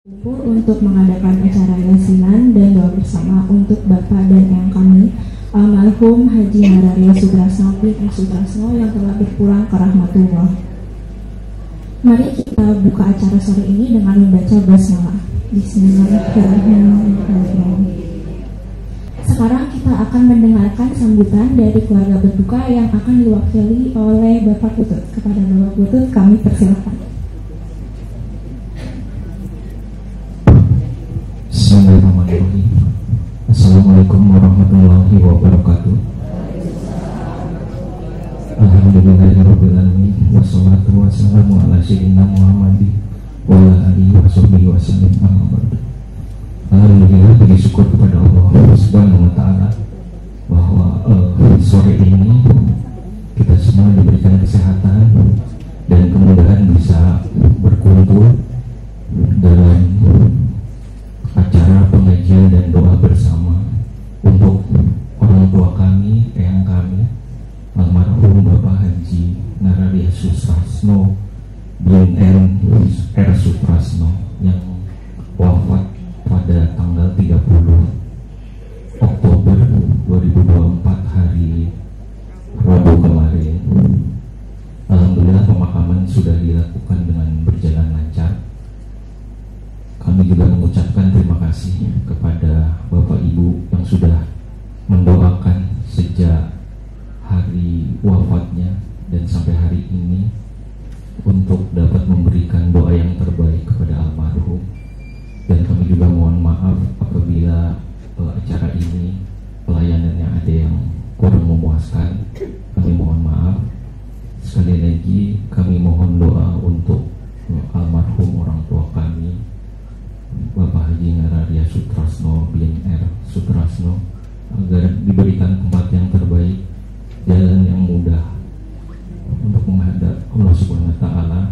Kumpul untuk mengadakan acara yasinan dan doa bersama untuk Bapak dan Eyang kami, almarhum Haji Nararia Sutrasno bin Sutrasno yang telah berpulang ke rahmatullah. Mari kita buka acara sore ini dengan membaca basmalah. Bismillahirrahmanirrahim. Sekarang kita akan mendengarkan sambutan dari keluarga berduka yang akan diwakili oleh Bapak Putut. Kepada Bapak Putut kami persilakan. Bismillahirrahmanirrahim. Assalamualaikum warahmatullahi wabarakatuh. Alhamdulillahirabbil alamin. Wassalatu wassalamu ala sayyidina Muhammadin wa ala alihi washabbihi wasallam. Amma ba'du. Alhamdulillah, puji syukur kepada Allah Subhanahu wa taala bahwa sore ini kita semua diberikan kesehatan dan kemudahan bisa berkumpul dalam acara pengajian dan doa bersama untuk orang tua kami, eyang kami, almarhum Bapak Haji Nararia Sutrasno bin R. Sutrasno yang wafat pada tanggal 30 Oktober 2024 hari Rabu kemarin. Alhamdulillah pemakaman sudah dilakukan dengan berjalan lancar. Kami juga mengucapkan terima kasih kepada Bapak Ibu yang sudah mendoakan sejak hari wafatnya dan sampai hari ini untuk dapat memberikan doa yang terbaik kepada almarhum. Dan kami juga mohon maaf apabila acara ini pelayanannya ada yang kurang memuaskan. Kami mohon maaf. Sekali lagi kami mohon doa untuk almarhum orang tua kami, Bapak Haji Nararia Sutrasno bin R. Sutrasno, agar diberikan tempat yang terbaik, jalan yang mudah untuk menghadap Allah Subhanahu wa taala.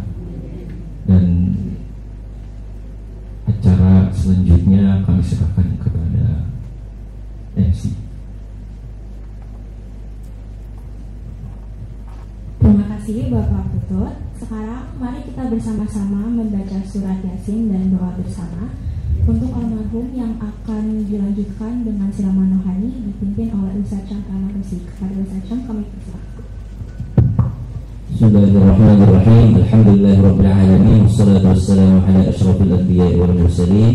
Dan acara selanjutnya kami serahkan kepada MC. Terima kasih Bapak Putut. Sekarang mari kita bersama-sama membaca surat Yasin dan doa bersama untuk almarhum yang akan dilanjutkan dengan siraman rohani dipimpin oleh Ustaz Chang Al-Marusi. Kepada Ustaz Chang kami persilakan. Bismillahirrahmanirrahim. Alhamdulillahirabbil alamin. Wassalatu wassalamu ala asyrafil anbiya'i wal mursalin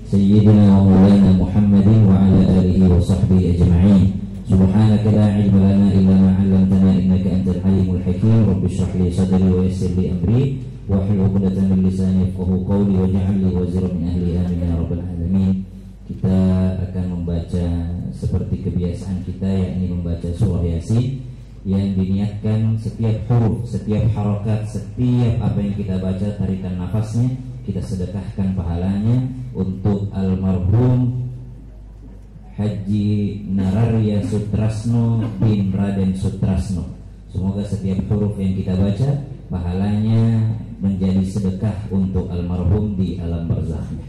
sayyidina wa maulana Muhammadin wa ala alihi wa sahbihi ajma'in. Subhanaka la ilma lana illa ma 'allamtana innaka antal alimul hakim. Rabbi shrah li sadri wa yassir li amri wa hlul 'uqdatam min lisani yafqahu qawli waj'al li waziran min ahli. Amin ya rabbal alamin. Kita akan membaca seperti kebiasaan kita, yakni membaca surah Yasin yang diniatkan setiap huruf, setiap harokat, setiap apa yang kita baca, tarikan nafasnya kita sedekahkan pahalanya untuk almarhum Haji Nararia Sutrasno bin Raden Sutrasno. Semoga setiap huruf yang kita baca pahalanya menjadi sedekah untuk almarhum di alam barzakhnya.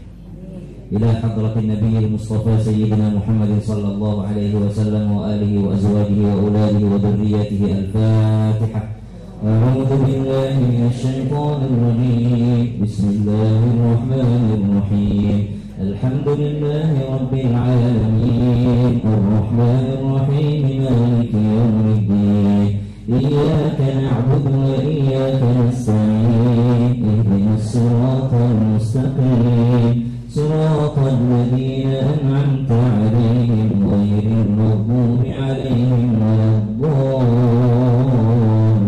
Ila hadratin Nabiyil Mustafa Sayyidina Muhammad sallallahu alaihi wasallam wa alihi wa azwajihi wa auladihi wa dhurriyyatihi. Al-Fatihah. A'udzu billahi minasy syaithanir rajim. Bismillahirrahmanirrahim. Alhamdulillahi rabbil alamin. Ar-Rahmanir Rahim. Maliki yaumiddin. Iyyaka na'budu wa iyyaka nasta'in. Ihdinas siratal mustaqim. Siratal ladzina an'amta 'alaihim ghairil maghdubi 'alaihim waladdallin.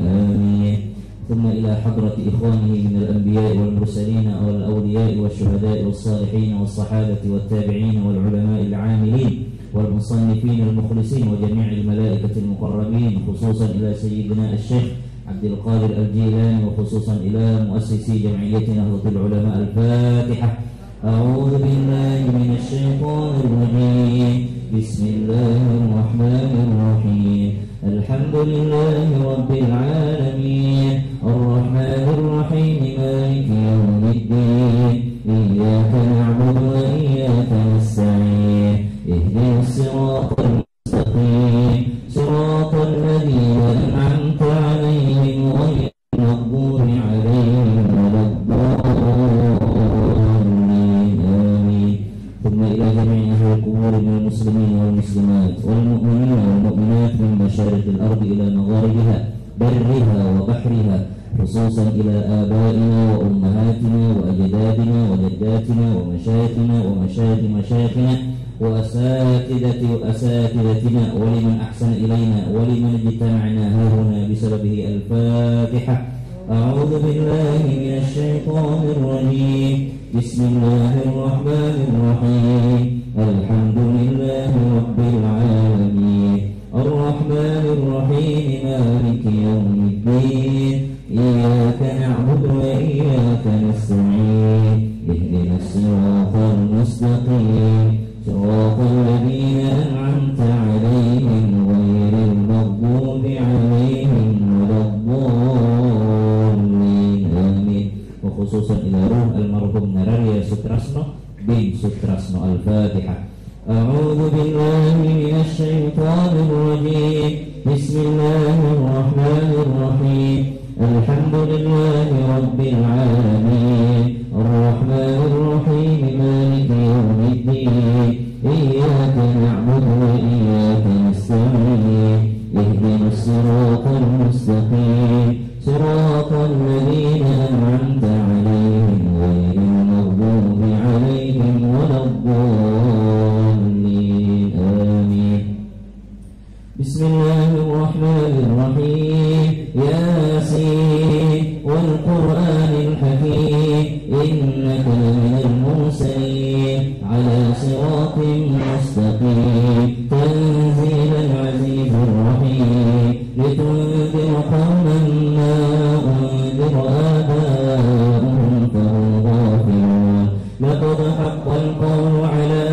Amin. Thumma ila hadrati ikhwanihi minal anbiya'i wal mursalin wal awliya'i wasyuhada'i was salihin was sahabati wat tabi'in wal ulama'il 'amilin wal musannifin al mukhlisin wa jami'il malaikatil muqarrabin, khususan ila sayyidina asy-syekh Abdul Qadir Al-Jilani wa khususan ila muassisi jam'iyyatina Nahdlatul Ulama. Al-Fatihah. A'udzu billahi minasy syaithanir rajim. Bismillahirrahmanirrahim. Alhamdulillahi rabbil alamin. Ar-Rahmanir Rahim. Maliki yaumiddin. Iyyaka na'budu wa iyyaka nasta'in. Ihdinas siratal mustaqim. Siratal ladzina an'amta 'alaihim ghairil maghdubi 'alaihim waladdallin. بحرها، خصوصا إلى آبائنا وأمهاتنا وأجدادنا وجداتنا ومشايخنا ومشايخ مشايخنا وأساتذتنا ولمن أحسن إلينا ولمن اجتمعنا هنا بسببه. الفاتحة. أعوذ بالله من الشيطان الرجيم. بسم الله الرحمن الرحيم. الحمد لله رب العالمين الرحمن الرحيم مالك يوم الدين إياك نعبد وإياك نستعين اهدنا الصراط المستقيم صراط الذين أنعمت عليهم غير المغضوب عليهم ولا الضالين آمين. وخصوصا إلى روح المرحوم Nararya Sutrasno bin Sutrasno. Al-Fatihah. أعوذ بالله من الشيطان الرجيم. بسم الله الرحمن الرحيم. الحمد لله رب العالمين الرحمن الرحيم مالك يوم الدين إياك نعبد وإياك نستعين اهدنا الصراط المستقيم صراط الذين أنعمت عليهم غير المغضوب عليهم ولا الضالين آمين. بسم الله الرحمن الرحيم. ياسين والقرآن الحكيم إنك لمن المرسلين على صراط مستقيم تنزيل العزيز الرحيم لتنذر قوما ما أنذر آباؤهم فهم غافلون لقد حق القول على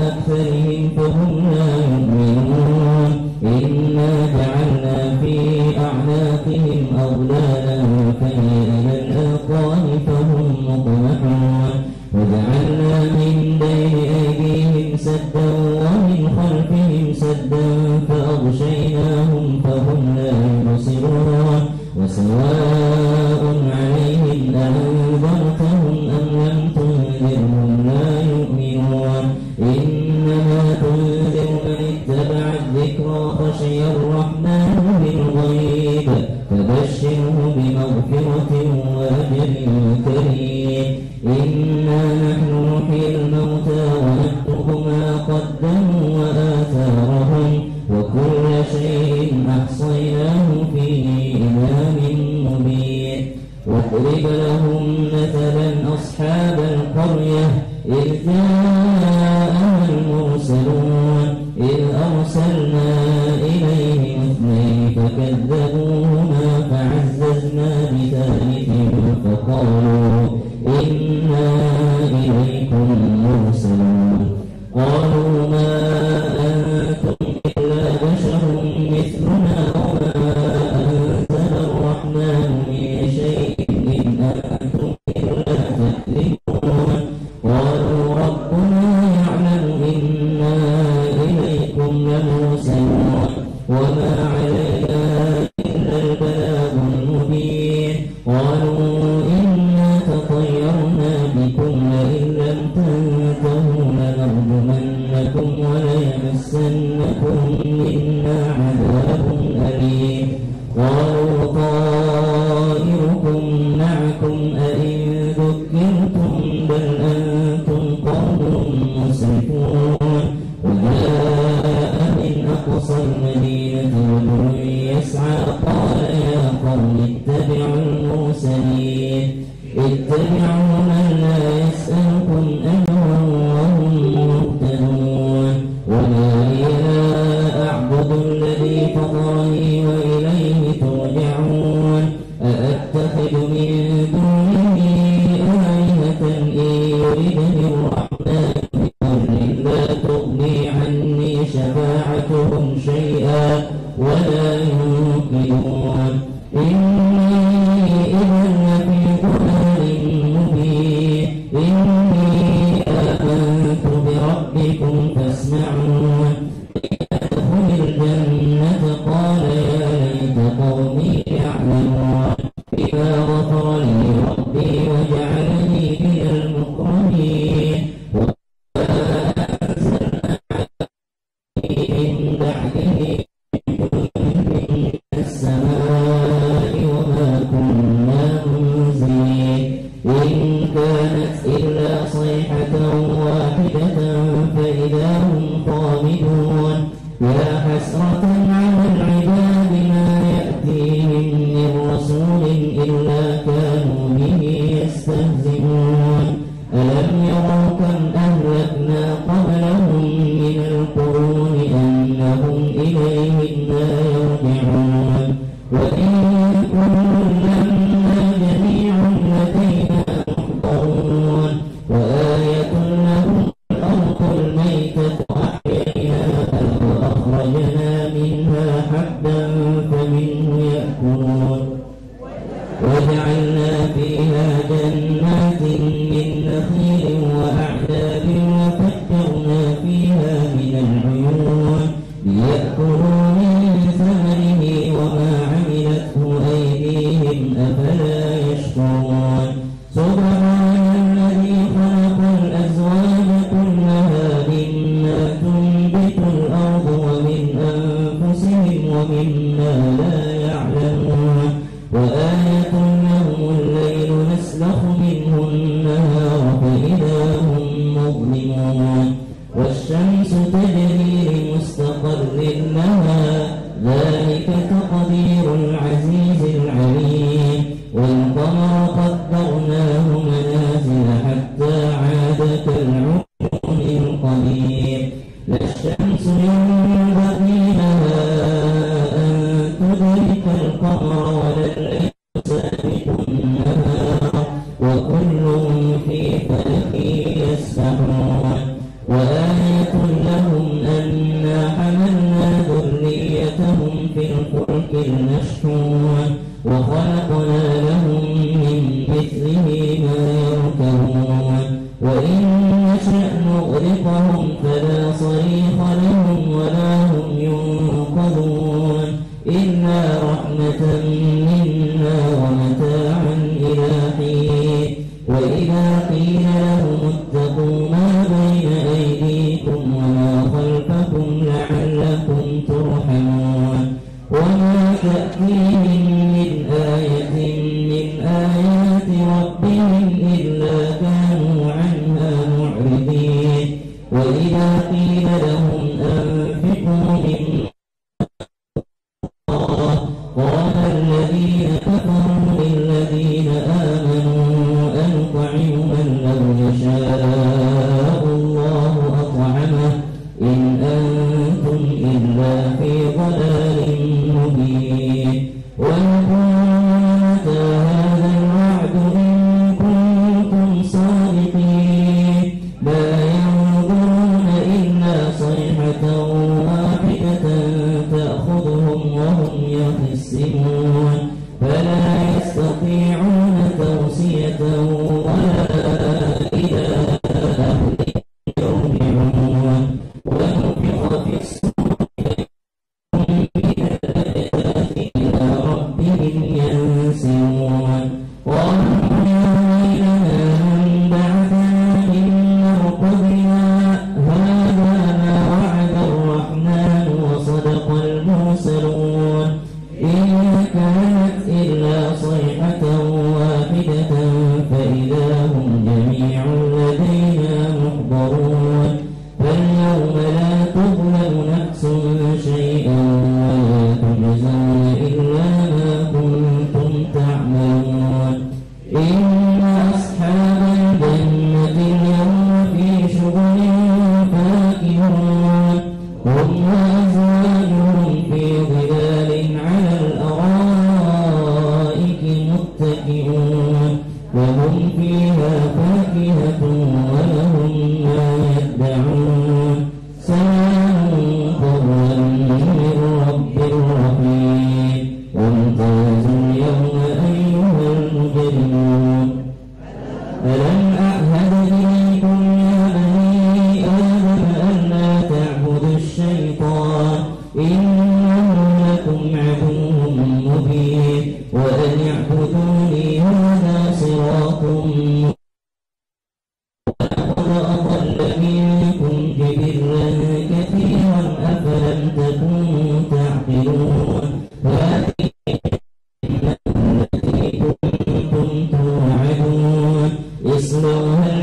أكثرهم فهم لا يؤمنون إنا جعلنا في أعناقهم أغلالا فهي إلى الأذقان فهم مقمحون وجعلنا من بين أيديهم سدا ومن خلفهم سدا فأغشيناهم فهم لا يبصرون وسواء عليهم أنذرتهم أم لم تنذرهم لا يؤمنون إنما تنذر من اتبع الذكر وخشي الرحمن بالغيب فبشره بمغفرة وأجر كريم. إنا نحن نحيي الموتى ونكتب ما قدموا وآثارهم وكل شيء أحصيناه في إمام مبين. واضرب لهم مثلا أصحاب القرية إذ جاءها المرسلون إذ أرسلنا إليهم اثنين فكذبوهما فعززنا بثالث فقالوا إنا إليكم مرسلون قالوا ما أنتم إلا بشر مثلنا وما أنزل الرحمن من شيء إن أنتم إلا تكذبون قالوا ربنا يعلم إنا إليكم لمرسلون وما علينا إلا البلاغ المبين. قالوا إنا تطيرنا بكم لئن لم تنتهوا لنرجمنكم وليمسنكم منا عذاب أليم. قالوا طائركم معكم أئن ذكرتم بل أنتم قوم مسرفون. وجاء من أقصى المدينة رجل يسعى قال يا قوم اتبعوا المرسلين اتبعوا من لا يسألكم أجرا وهم مهتدون. وما لي لا أعبد الذي فطرني وإليه ترجعون. أأتخذ من دونه آلهة إن يردني الرحمن بضر لا تغني عني شفاعتهم شيئا ولا ينقذون. إني إذا لفي ضلال مبين. إني آمنت بربكم فاسمعون. ادخل الجنة قال يا ليت قومي يعلمون بما غفر لي ربي وجعلني من المكرمين. إلا صيحة واحدة فإذا هم خامدون يا حسرة على العباد ما يأتيهم من رسول إلا كانوا به يستهزئون ألم يروا كم أهلكنا قبلهم من القرون أنهم إليهم لا يرجعون وإن كل لما جميع لدينا محضرون وآية لهم الأرض الميتة أحييناها وأخرجنا منها حبا فمنه يأكلون وجعلنا فيها جنات من نخيل وأعناب وفجرنا فيها من العيون ليأكلوا من ثمره وما عملته أيديهم أفلا يشكرون سبحان الذي خلق الأزواج كلها مما تنبت الأرض ومن أنفسهم ومما لا يعلمون وآية لهم الليل نسلخ منه النهار فإذا هم مظلمون والشمس تجري لمستقر لها ذلك تقدير العزيز العليم والقمر قدرناه منازل حتى عاد كالعرجون القديم لا الشمس ينبغي لها أن تدرك القمر ولا الليل سابق النهار وكل في فلك يسبحون وآية لهم أنا حملنا ذريتهم في الفلك المشحون وخلقنا لهم من مثله ما يركبون وإن نشأ نغرقهم فلا صريخ لهم ولا هم ينقذون إلا رحمة منا ومتاعا إلى حين وإذا قيل لهم اتقوا ما بين أيديكم وما خلفكم لعلكم ترحمون وما تأتيهم من آية من آيات ربهم إلا كانوا عنها معرضين وإذا قيل لهم أنفقوا مما قال الذين كفروا للذين آمنوا أنطعم من لو يشاء الله أطعمه إن أنتم إلا في ضلال مبين ويقولون متى هذا الوعد إن كنتم صادقين لا ينظرون إلا صيحة واحدة تأخذهم وهم يخصمون فلا يستطيعون توصية ولا إلى أهلهم يرجعون ونفخ في الصور فهم من الآيات إلى ربهم ينسلون قالوا يا ويلنا من بعثنا من مرقدنا هذا ما وعد الرحمن وصدق المرسلون إن كانت إلا صيحة واحدة فإذا هم جميع لدينا محضرون فاليوم لا تظلم نفس شيئا ولا تجزون إلا ما كنتم تعملون إن أصحاب الجنة اليوم في شغل فاكهون هم وأزواجهم في ظلال على الأرائك متكئون وهم فيها فاكهة ولهم ما يدعون سلام قولا من رب رحيم وامتازوا اليوم أيها المجرمون ألم أعهد إليكم يا بني آدم ألا تعبدوا الشيطان إنه لكم عدو مبين وأن اعبدوني هذا صراط ولقد أضل منكم جبلا كثيرا أفلم تكونوا تعقلون هذه التي كنتم توعدون اصلوها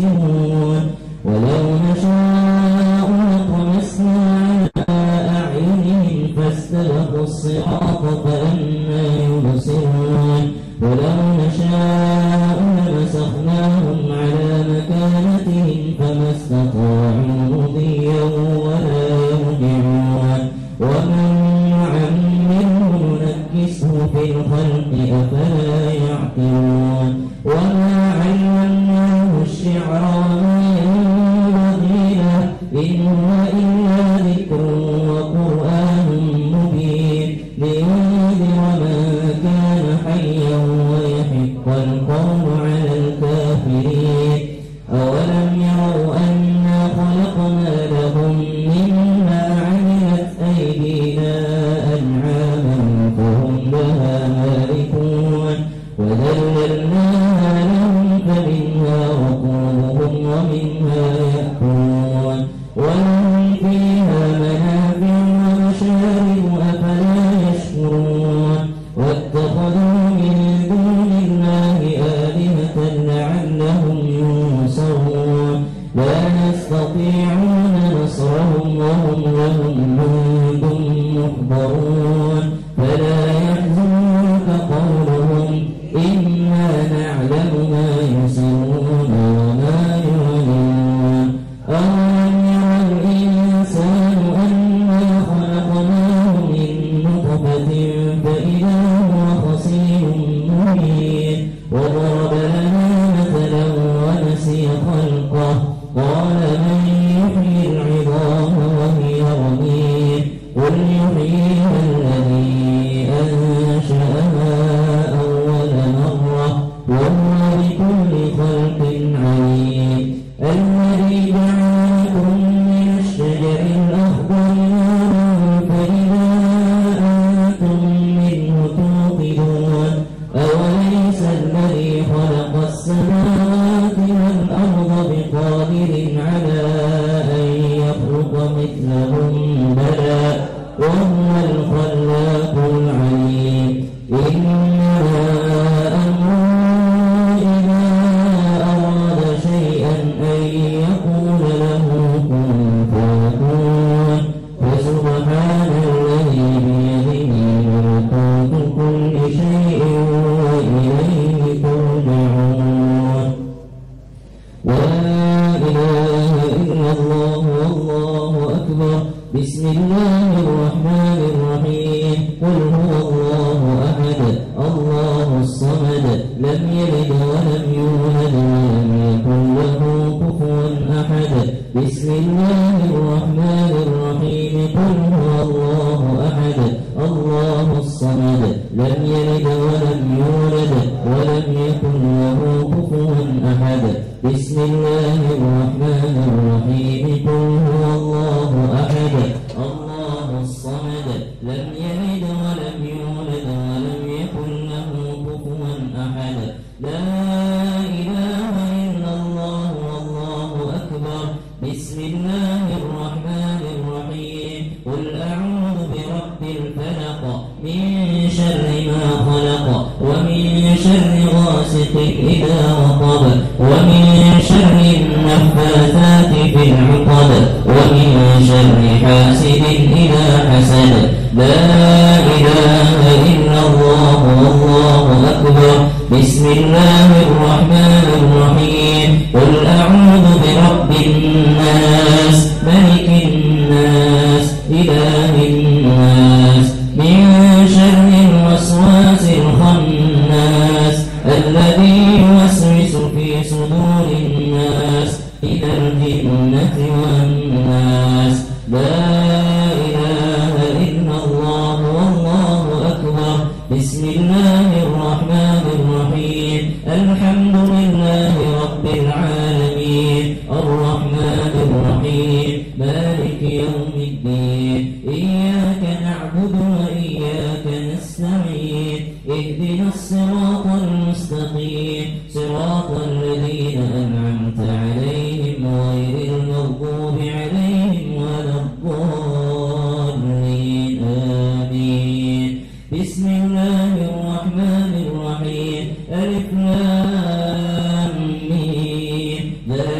يبصرون ولو نشاء لطمسنا على أعينهم فاستبقوا الصراط فأنى يبصرون ولو نشاء لمسخناهم على مكانتهم فما استطاعوا مضيا ولا يرجعون ومن نعمره ننكسه في الخلق أفلا يعقلون وما علمناه الشعر وما ينبغي له إن هو إلا ذكر وقرآن مبين لينذر من كان حيا ويحق القول على الكافرين أولم يروا أنا خلقنا لهم مما عملت أيدينا أنعاما فهم لها مالكون وذللناها لهم فمنها ركوبهم ومنها يأكلون ولهم فيها منافع ومشارب أفلا يشكرون واتخذوا من دون الله آلهة لعلهم ينصرون لا يستطيعون نصرهم وهم لهم جند محضرون فلا يحزنك قولهم إنا نعلم ما يسرون وما يعلنون أولم يرى الإنسان أنا خلقناه من نطفة فإذا هو خصيم مبين وضرب لنا مثلا ونسي خلقه قال من يحيي العظام وهي رميم قل يحييها الذي أنشأها أول مرة وهو بكل خلق عليم الذي جعلكم من الشجر الأخضر نارا فإذا أنتم منه توقدون أوليس الذي خلق السماوات والأرض بقادر على أن يخلق مثلهم بلى وهو الخلاق العليم إنما أمره إذا أراد شيئا أن يقول له كن فيكون فسبحان الذي بيده ملكوت كل شيء وإليه ترجعون لا إله إلا الله والله أكبر بسم الله الرحمن الرحيم قل هو الله أحد الله الصمد لم يلد ولم يولد ولم يكن له كفوا أحد بسم الله الرحمن الرحيم قل هو الله أحد الله الصمد لم يلد ولم يولد ولم يكن له كفوا أحد بسم الله الرحمن الرحيم قل هو الله أحد الله الصمد لم يلد ولم يولد ولم يكن له كفوا أحد لا إله إلا الله والله أكبر بسم الله الرحمن الرحيم قل أعوذ برب الفلق من شر ما خلق ومن شر غاسق إذا وقب ومن شر النفاثات في العقد ومن شر حاسد إذا حسد لا إله إلا الله والله أكبر بسم الله الرحمن الرحيم قل أعوذ برب الناس ملك الناس إله الناس من شر الوسواس الخناس الذي يوسوس في صدور الناس من الجنة والناس لا إله إلا الله والله أكبر بسم الله الرحمن الرحيم الحمد لله رب العالمين الرحمن الرحيم مالك يوم الدين إياك نعبد وإياك نستعين اهدنا الصراط المستقيم صراط الذين أنعمت عليهم غير المغضوب عليهم ولا الضالين آمين بسم الله الرحمن الرحيم ألف لام ميم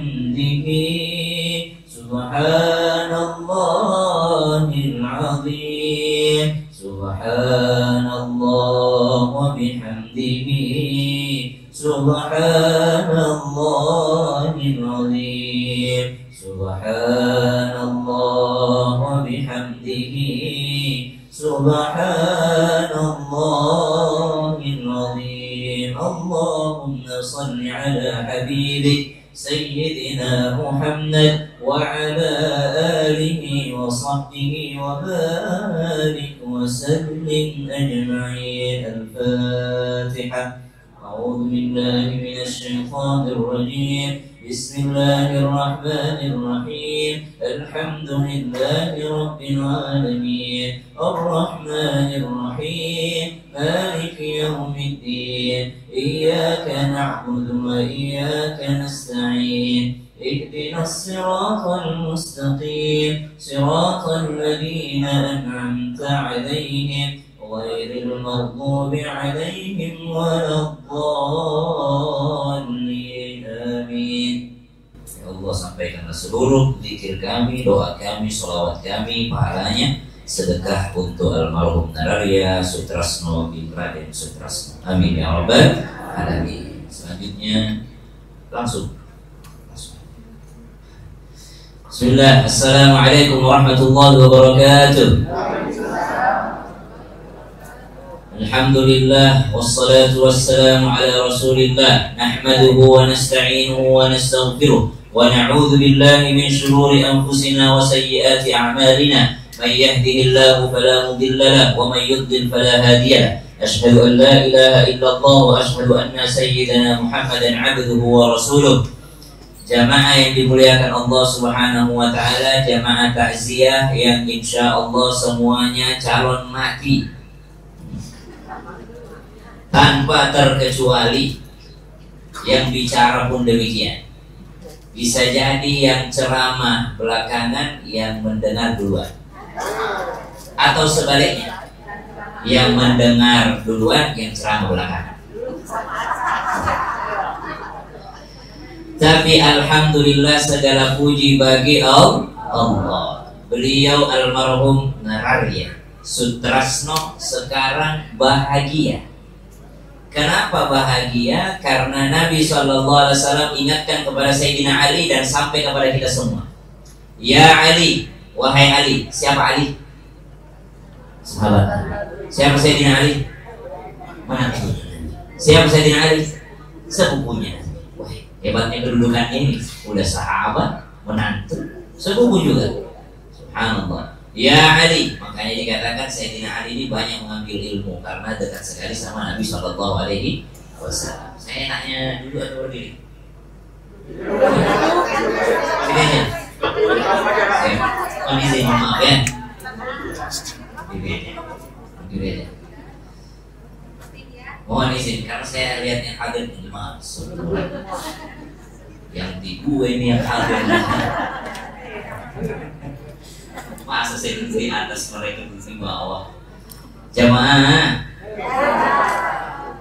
وبحمده سبحان الله العظيم سبحان الله وبحمده سبحان الله العظيم سبحان الله وبحمده سبحان الله العظيم. اللهم صل على حبيبك سيدنا محمد وعلى آله وصحبه وبارك وسلم أجمعين. الفاتحة. أعوذ بالله من الشيطان الرجيم. بسم الله الرحمن الرحيم. الحمد لله رب العالمين الرحمن الرحيم مالك يوم الدين إياك نعبد وإياك نستعين اهدنا الصراط المستقيم صراط الذين أنعمت عليهم غير المغضوب عليهم ولا الضالين. Amin. Ya Allah, sampaikanlah seluruh zikir kami, doa kami, sholawat kami, pahalanya sedekah untuk almarhum Nararia Sutrasno bin Raden Sutrasno. Amin ya rabbal alamin. Selanjutnya langsung. Bismillah. Assalamualaikum warahmatullahi wabarakatuh. Alhamdulillah wassalatu wassalamu ala rasulillah nahmaduhu wa nasta'inuhu wa nastaghfiruh wa na'udzu billahi min shururi anfusina wa sayyiati a'malina man yahdihillahu fala mudilla lahu wa man yudlil fala hadiya lahu ashhadu an la ilaha illallah wa ashhadu anna sayyidana Muhammadan 'abduhu wa rasuluh. Jamaah yang dimuliakan Allah Subhanahu wa taala, jamaah takziah yang insyaallah semuanya calon mati tanpa terkecuali. Yang bicara pun demikian. Bisa jadi yang ceramah belakangan, yang mendengar duluan, atau sebaliknya, yang mendengar duluan, yang ceramah belakangan. Tapi alhamdulillah segala puji bagi Allah. Beliau almarhum Nararia Sutrasno sekarang bahagia. Kenapa bahagia? Karena Nabi SAW ingatkan kepada Sayyidina Ali dan sampai kepada kita semua. Ya Ali, wahai Ali. Siapa Ali? Sahabat. Siapa Sayyidina Ali? Mana? Siapa Sayyidina Ali? Sepupunya. Wah, hebatnya kedudukannya ini. Udah sahabat, menantu, sepupu juga. Subhanallah. Ya Ali, makanya dikatakan Sayyidina Ali ini banyak mengambil ilmu karena dekat sekali sama Nabi SAW. Saya nanya dulu atau berdiri? Sini aja. Kondisi, maaf ya. Berdiri aja. Mohon izin karena saya lihat yang hadir di jemaah. Yang di gue ini yang hadir. Masa saya duduk di atas, mereka duduk di bawah. Jamaah.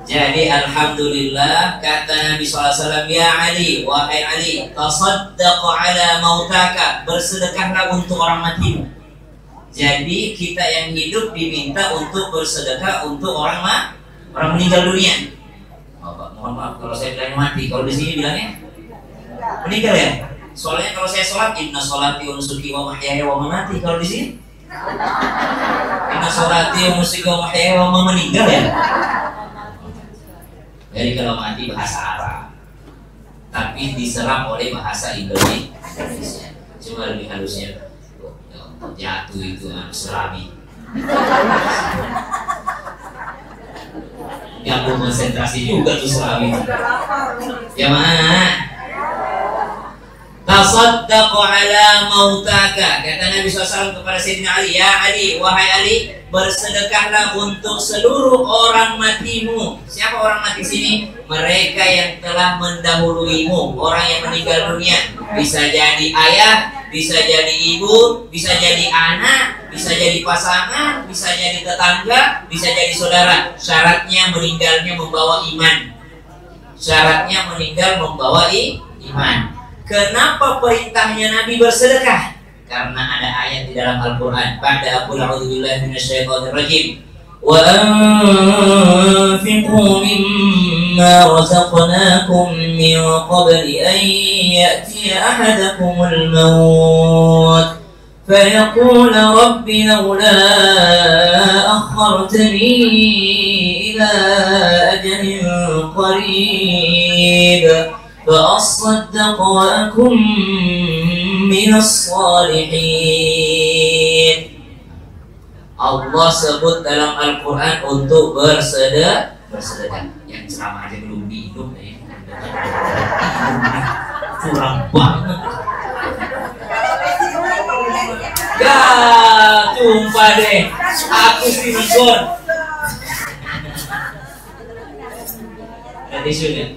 Jadi alhamdulillah kata Nabi SAW, ya Ali, wahai Ali, tasaddaq ala mautaka, bersedekahlah untuk orang matimu. Jadi kita yang hidup diminta untuk bersedekah untuk orang meninggal dunia. Mohon maaf kalau saya bilang mati, kalau di sini bilangnya meninggal ya. Soalnya kalau saya sholat, inna sholati wa nusuki wa mahyaya wa mamati. Kalau di sini, inna sholati wa nusuki wa mahyaya wa mamati, meninggal ya. Jadi kalau mati bahasa Arab, tapi diserap oleh bahasa Indonesia. Cuma lebih halusnya jatuh itu serami. Ganggu konsentrasi juga tuh serami. Jamaah. Tasaddaq ala mautaka, kata Nabi SAW kepada Sayyidina Ali, ya Ali, wahai Ali, bersedekahlah untuk seluruh orang matimu. Siapa orang mati sini? Mereka yang telah mendahuluimu, orang yang meninggal dunia. Bisa jadi ayah, bisa jadi ibu, bisa jadi anak, bisa jadi pasangan, bisa jadi tetangga, bisa jadi saudara. Syaratnya meninggalnya membawa iman. Syaratnya meninggal membawa iman. Kenapa perintahnya Nabi bersedekah? Karena ada ayat di dalam Al-Quran. Ba'da aqul a'udzubillahi minasyaitonir rajim. Wa anfiqu mimma razaqnakum min qabli an ya'tiya ahadakumul maut فيقول رب لولا أخرتني إلى أجل قريب فأصدق وأكن من الصالحين. Allah sebut dalam Al-Quran untuk bersedekah. Yang ceramah aja belum dihidup curang banget. Ya, tumpah deh. Aku sih menegur. Ada tisu nggak?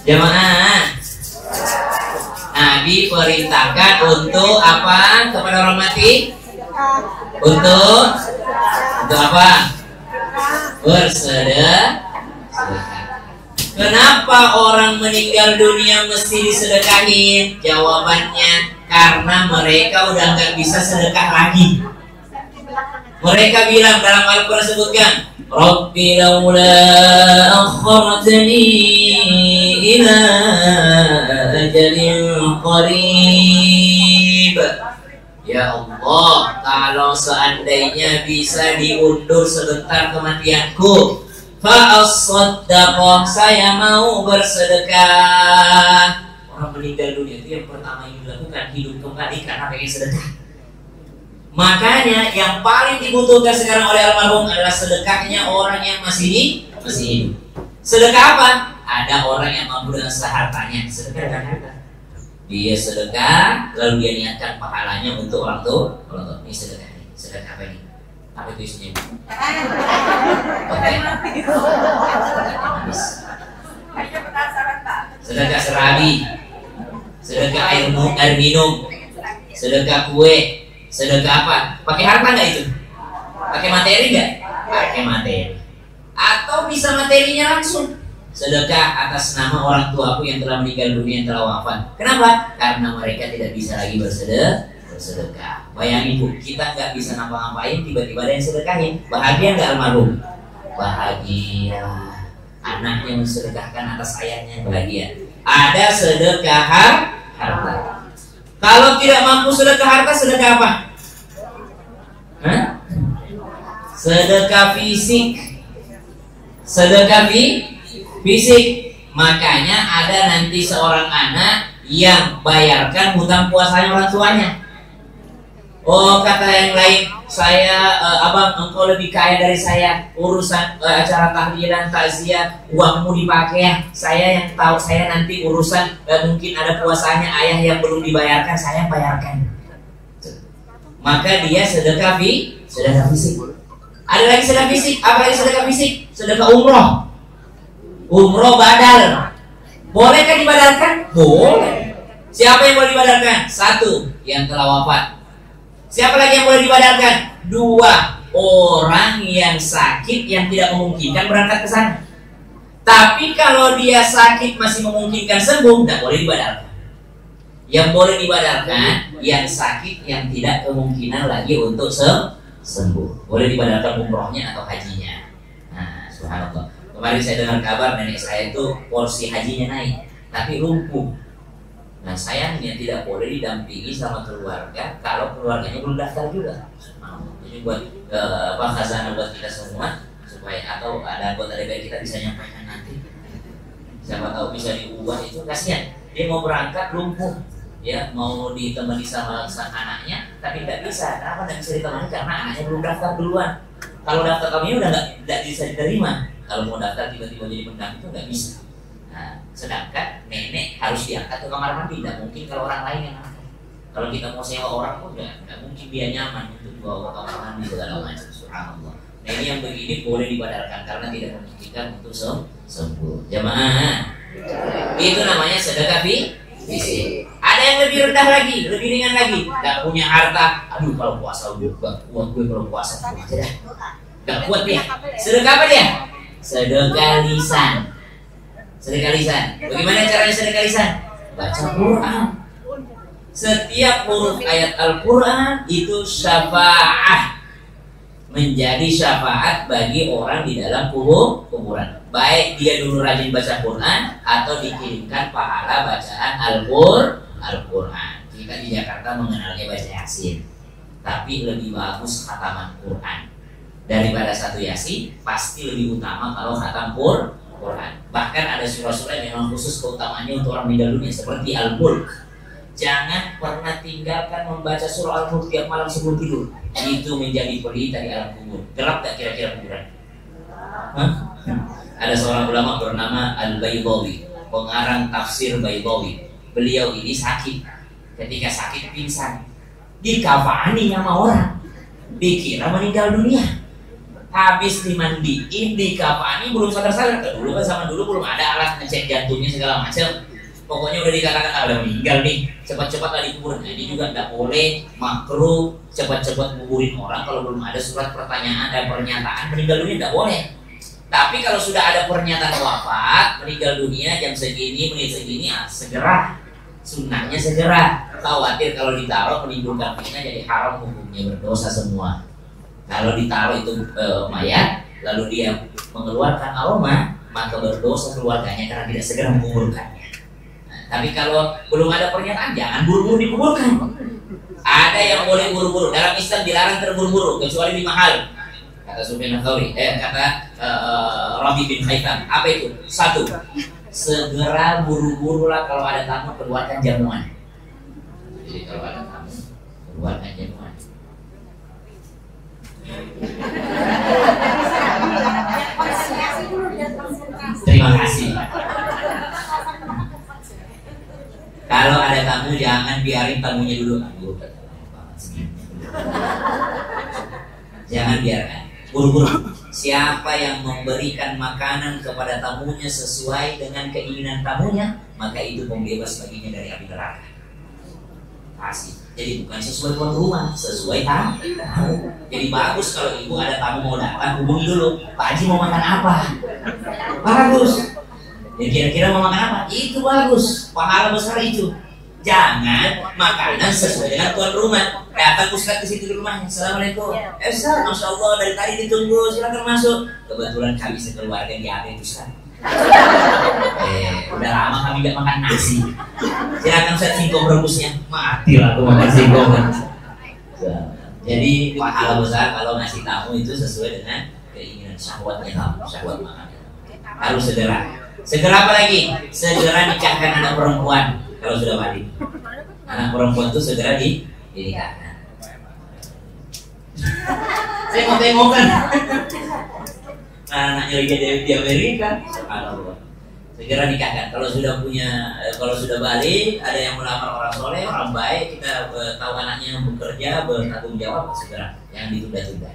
Jamaah, Nabi perintahkan untuk apa kepada orang mati? Untuk apa? Bersedekah. Kenapa orang meninggal dunia mesti disedekahin? Jawabannya karena mereka udah nggak bisa sedekah lagi. Mereka bilang dalam Al-Quran sebutkan, Rabbi laula akhartani ila ajalin qarib. Ya Allah, kalau seandainya bisa diundur sebentar kematianku, fa'as-saddaqah, saya mau bersedekah. Orang meninggal dunia itu yang pertama yang dilakukan hidup kembali karena pengen sedekah. Makanya yang paling dibutuhkan sekarang oleh almarhum adalah sedekahnya orang yang masih hidup. Sedekah apa? Ada orang yang mampu dengan sehartanya. Sedekah dengan harta. Dia sedekah, lalu dia niatkan pahalanya untuk orang tua. Ini sedekah ini. Sedekah apa ini? Apa itu isinya? Sedekah serabi, sedekah air minum, sedekah kue, sedekah apa? Pakai harta nggak itu? Pakai materi nggak? Pakai materi. Atau bisa materinya langsung. Sedekah atas nama orang tuaku yang telah meninggal dunia, yang telah wafat. Kenapa? Karena mereka tidak bisa lagi bersedekah. Bayangin Bu, kita nggak bisa ngapa-ngapain, tiba-tiba ada yang sedekahin. Bahagia nggak almarhum? Bahagia. Anaknya mensedekahkan atas ayahnya, bahagia. Ada sedekah harta. Kalau tidak mampu sedekah harta, sedekah apa? Sedekah fisik. Sedekah fisik. Makanya ada nanti seorang anak yang bayarkan hutang puasanya orang tuanya. Oh, kata yang lain, saya abang, engkau lebih kaya dari saya. Urusan acara tahlilan, takziah, uangmu dipakai ya. Saya yang tahu, saya nanti urusan mungkin ada puasanya ayah yang belum dibayarkan, saya bayarkan. Maka dia sedekah fisik. Ada lagi sedekah fisik. Apa lagi sedekah fisik? Sedekah umroh. Umroh badal. Bolehkah dibadalkan? Boleh. Siapa yang boleh dibadalkan? Satu, yang telah wafat. Siapa lagi yang boleh dibadalkan? Dua, orang yang sakit yang tidak memungkinkan berangkat ke sana. Tapi kalau dia sakit masih memungkinkan sembuh, tidak boleh dibadalkan. Yang boleh dibadalkan yang sakit yang tidak kemungkinan lagi untuk sembuh. Boleh dibadalkan umrohnya atau hajinya. Nah, subhanallah. Kemarin saya dengar kabar nenek saya itu porsi hajinya naik, tapi lumpuh. Nah, sayangnya tidak boleh didampingi sama keluarga kalau keluarganya belum daftar juga. Jadi buat khazanah buat kita semua, supaya atau ada anggota DPR kita bisa nyampaikan nanti. Siapa tahu bisa diubah, itu kasihan. Dia mau berangkat lumpuh, ya mau ditemani sama anaknya, tapi tidak bisa. Kenapa tidak bisa ditemani? Karena anaknya belum daftar duluan. Kalau daftar kami udah nggak bisa diterima. Kalau mau daftar tiba-tiba jadi pendamping itu nggak bisa. Nah, sedangkan nenek harus diangkat ke kamar mandi, tidak mungkin kalau orang lain yang angkat. Kalau kita mau sewa orang pun nggak mungkin dia nyaman untuk bawa ke kamar mandi segala macam. Subhanallah. Nah, ini yang begini boleh dibadalkan karena tidak memungkinkan untuk sembuh. Jamaah, itu namanya sedekah fisik. Ada yang lebih rendah lagi, lebih ringan lagi. Nggak punya harta, aduh kalau puasa juga kuat gue kalau puasa aja dah. Nggak kuat dia. Sedekah apa dia? Sedekah lisan. Sedekah lisan. Bagaimana caranya sedekah lisan? baca Quran. Setiap huruf ayat Al-Quran itu syafaat, menjadi syafaat bagi orang di dalam kuburan. Baik dia dulu rajin baca Quran atau dikirimkan pahala bacaan Al-Quran. Kita di Jakarta mengenalnya baca Yasin, tapi lebih bagus khataman Quran daripada satu Yasin. Pasti lebih utama kalau khatam Quran. Bahkan ada surah-surah yang memang khusus keutamaannya untuk orang meninggal dunia, seperti Al-Mulk. Jangan pernah tinggalkan membaca surah Al-Mulk tiap malam sebelum tidur. Itu menjadi pelita di alam kubur. Gelap tak kira-kira kuburan? Ada seorang ulama bernama Al-Baydawi, pengarang tafsir Baydawi. Beliau ini sakit. Ketika sakit pingsan, dikafani sama orang, dikira meninggal dunia. Habis dimandiin, dikafani, belum sadar-sadar. Dulu kan zaman dulu belum ada alat ngecek jantungnya segala macam. Pokoknya udah dikatakan udah meninggal nih, cepat-cepat tadi kubur. Nah, ini juga tidak boleh, makruh cepat-cepat nguburin orang kalau belum ada surat pertanyaan dan pernyataan meninggal dunia, tidak boleh. Tapi kalau sudah ada pernyataan wafat, meninggal dunia jam segini, menit segini, segera. Sunnahnya segera. Khawatir kalau ditaruh menimbulkan fitnah, jadi haram hukumnya, berdosa semua. Kalau ditaruh itu mayat, lalu dia mengeluarkan aroma, maka berdosa keluarganya karena tidak segera menguburkannya. Tapi kalau belum ada pernyataan, jangan buru-buru dikuburkan. Ada yang boleh buru-buru. Dalam Islam dilarang terburu-buru kecuali 5 hal. Kata Sufyan Ats-Tsauri, kata Rabi bin Haytham. Apa itu? 1. Segera buru-burulah kalau ada tamu, keluarkan jamuan. Jadi kalau ada tamu, keluarkan jamuan. Terima kasih. Kalau ada tamu, jangan biarin tamunya dulu. Jangan biarkan. Buru-buru. Siapa yang memberikan makanan kepada tamunya sesuai dengan keinginan tamunya, maka itu pembebas baginya dari api neraka. Kasih. Jadi bukan sesuai tuan rumah, sesuai tamu. Jadi bagus kalau ibu ada tamu mau datang, hubungi dulu. Pak Haji mau makan apa? Bagus. Ya kira-kira mau makan apa? Itu bagus, pahala besar itu. Jangan makanan sesuai dengan tuan rumah. Datang ustaz ke situ di rumahnya. Assalamualaikum. Ustaz, masya Allah dari tadi ditunggu, silakan masuk. Kebetulan kami sekeluarga diabetes ustaz. Udah lama kami gak makan nasi. Silakan ustaz singkong rebusnya. Mati lah aku makan singkong. Jadi pahala besar kalau ngasih tamu itu sesuai dengan keinginan syahwatnya tamu, syahwat makan. Harus segera apa lagi? Segera nikahkan anak perempuan kalau sudah balik. Anak perempuan itu segera dinikahkan. Saya mau tengokkan anaknya lagi di Amerika. Subhanallah. Segera nikahkan. Kalau sudah balik, ada yang melamar orang soleh, orang baik, kita tahu anaknya bekerja, bertanggung jawab, segera. Yang ditunda-tunda.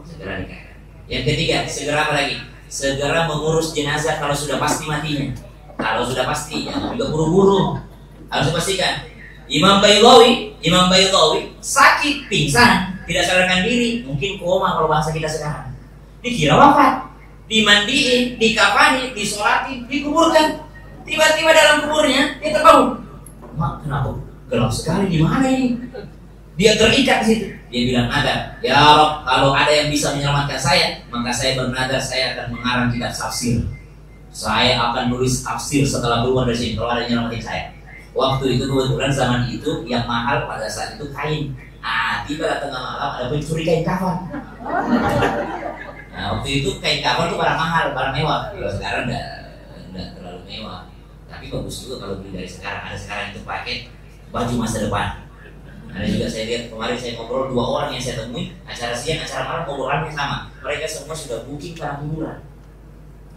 Segera nikahkan. Yang ketiga, segera apa lagi? Segera mengurus jenazah kalau sudah pasti matinya. Kalau sudah pasti, jangan juga buru-buru. Harus dipastikan. Imam Baydawi sakit, pingsan, tidak sadarkan diri, mungkin koma kalau bahasa kita sekarang. Dikira wafat, dimandiin, dikafani, disolatin, dikuburkan. Tiba-tiba dalam kuburnya dia terbangun. Mak, kenapa gelap sekali, di mana ini? Dia terikat di situ. Dia bilang nadar, ya Rob, kalau ada yang bisa menyelamatkan saya, maka saya bernadar saya akan mengarang kitab tafsir. Saya akan nulis tafsir setelah keluar dari sini kalau ada yang nyelamatin saya. Waktu itu kebetulan zaman itu yang mahal pada saat itu kain. Tiba tengah malam ada pencuri kain kafan. Waktu itu kain kafan itu barang mahal, barang mewah. Kalau sekarang enggak terlalu mewah. Tapi bagus juga kalau beli dari sekarang. Ada sekarang itu pakai baju masa depan. Ada juga saya lihat kemarin saya ngobrol 2 orang yang saya temui, acara siang, acara malam ngobrolannya sama. Mereka semua sudah booking tanah kuburan.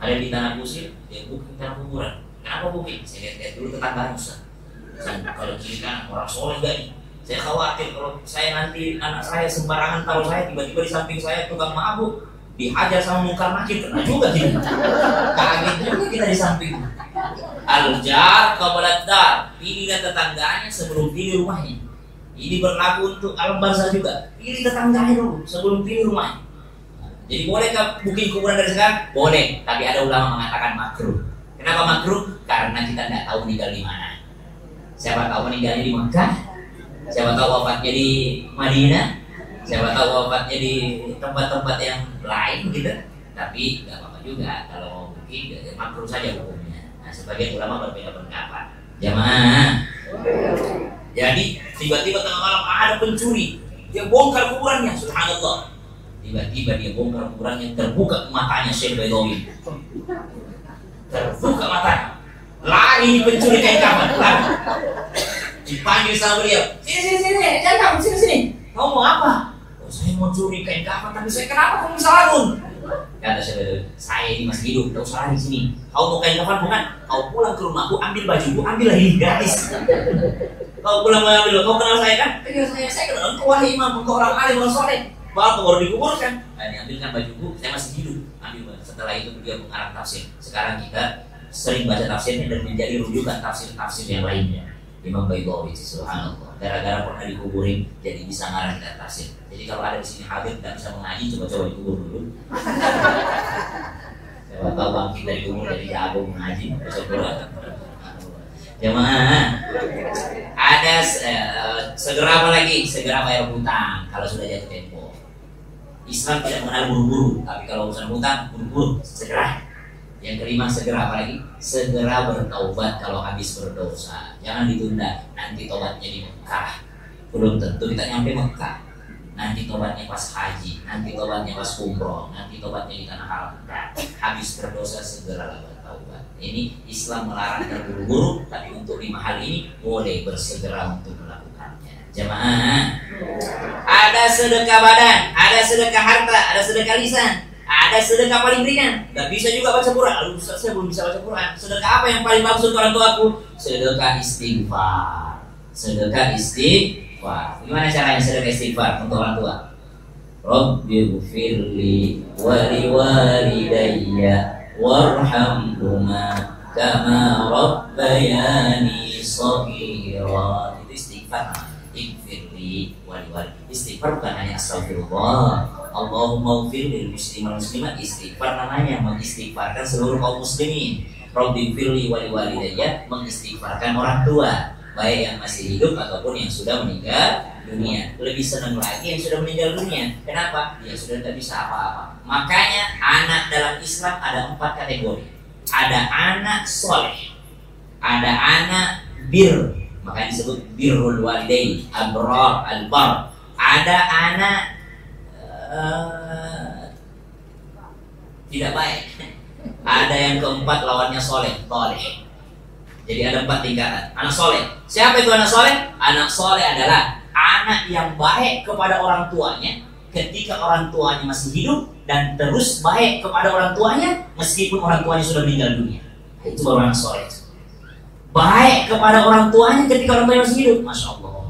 Ada di tanah kusir, dia booking tanah kuburan. Kenapa booking? Saya lihat dulu tetangga Ustaz. Kalau kiri kanan orang soleh gak nih? Saya khawatir kalau saya nanti anak saya sembarangan taruh saya, tiba-tiba di samping saya tukang mabuk, dihajar sama mungkar nakir, kena juga kita. Kaget juga kita di samping. Al-jar qabla dar, pilihlah tetangganya sebelum pilih rumahnya. Ini berlaku untuk alam bangsa juga. Pilih tetangganya dulu sebelum pilih rumahnya. Jadi bolehkah booking kuburan dari sekarang? Boleh, tapi ada ulama mengatakan makruh. Kenapa makruh? Karena kita tidak tahu meninggal di mana. Siapa tahu meninggalnya di Mekah, siapa tahu wafatnya di Madinah, siapa tahu wafatnya di tempat-tempat yang lain gitu. Tapi nggak apa-apa juga kalau mungkin makruh saja hukumnya. Nah, sebagian ulama berbeda pendapat. Jamaah. Jadi tiba-tiba tengah malam ada pencuri, dia bongkar kuburannya, subhanallah. Tiba-tiba dia bongkar kuburannya, terbuka matanya Syekh Baidawi. Terbuka matanya. Lari pencuri kain kafan, lari. Dipanggil sama beliau, sini, jangan kamu sini. Kamu mau apa? Oh, saya mau curi kain kafan, tapi saya kenapa kamu bisa bangun? Kata saya ini masih hidup, tidak usah lari sini. Kau mau kain kafan bukan? Kau pulang ke rumahku, ambil bajuku, ambillah ini gratis. Kau pulang mengambil, kau kenal saya kan? Saya kenal engkau wahai imam, engkau orang alim, orang soleh. Bapak baru dikuburkan. Nah, diambilkan bajuku, saya masih hidup. Ambil. Setelah itu beliau mengarang tafsir. Sekarang kita sering baca tafsirnya dan menjadi rujukan tafsir-tafsir yang lainnya. Imam Baidawi, subhanallah. Gara-gara pernah dikuburin, jadi bisa ngarang kita tafsir. Jadi kalau ada di sini Habib tidak bisa mengaji, coba-coba dikubur dulu. Coba tahu bangkit dari kubur jadi jago mengaji, coba. Jemaah, ada segera apa lagi? Segera bayar hutang kalau sudah jatuh tempo. Islam tidak mengenal buru-buru, tapi kalau urusan hutang buru-buru, segera. Yang kelima, segera apa lagi? Segera bertaubat kalau habis berdosa. Jangan ditunda, nanti tobatnya di Mekah. Belum tentu kita nyampe Mekah. Nanti tobatnya pas haji, nanti tobatnya pas umroh, nanti tobatnya di tanah haram. Habis berdosa segera bertaubat. Ini Islam melarang terburu-buru, tapi untuk 5 hal ini boleh bersegera untuk melakukannya. Jemaah, ada sedekah badan, ada sedekah harta, ada sedekah lisan. Ada sedekah paling ringan, gak bisa juga baca Quran. Lalu Ustaz, saya belum bisa baca Quran. Sedekah apa yang paling bagus untuk orang tuaku? Sedekah istighfar. Sedekah istighfar. Gimana caranya sedekah istighfar untuk orang tua? Rabbighfirli wa liwalidayya warhamhuma kama rabbayani shaghira. Itu istighfar. Ighfirli wa liwalidayya. Istighfar bukan hanya astagfirullah, Allahumma ufir lil muslimin muslimat, istighfar namanya mengistighfarkan seluruh kaum muslimin. Rabbi firli wali walidayya, mengistighfarkan orang tua, baik yang masih hidup ataupun yang sudah meninggal dunia. Lebih senang lagi yang sudah meninggal dunia. Kenapa? Dia sudah tidak bisa apa-apa. Makanya anak dalam Islam ada 4 kategori. Ada anak soleh, ada anak bir, makanya disebut birrul walidain, abrar, albar. Ada anak tidak baik. Ada yang keempat lawannya soleh, toleh. Jadi ada 4 tingkatan. Anak soleh. Siapa itu anak soleh? Anak soleh adalah anak yang baik kepada orang tuanya ketika orang tuanya masih hidup, dan terus baik kepada orang tuanya meskipun orang tuanya sudah meninggal dunia. Itu baru anak soleh. Baik kepada orang tuanya ketika orang tuanya masih hidup. Masya Allah,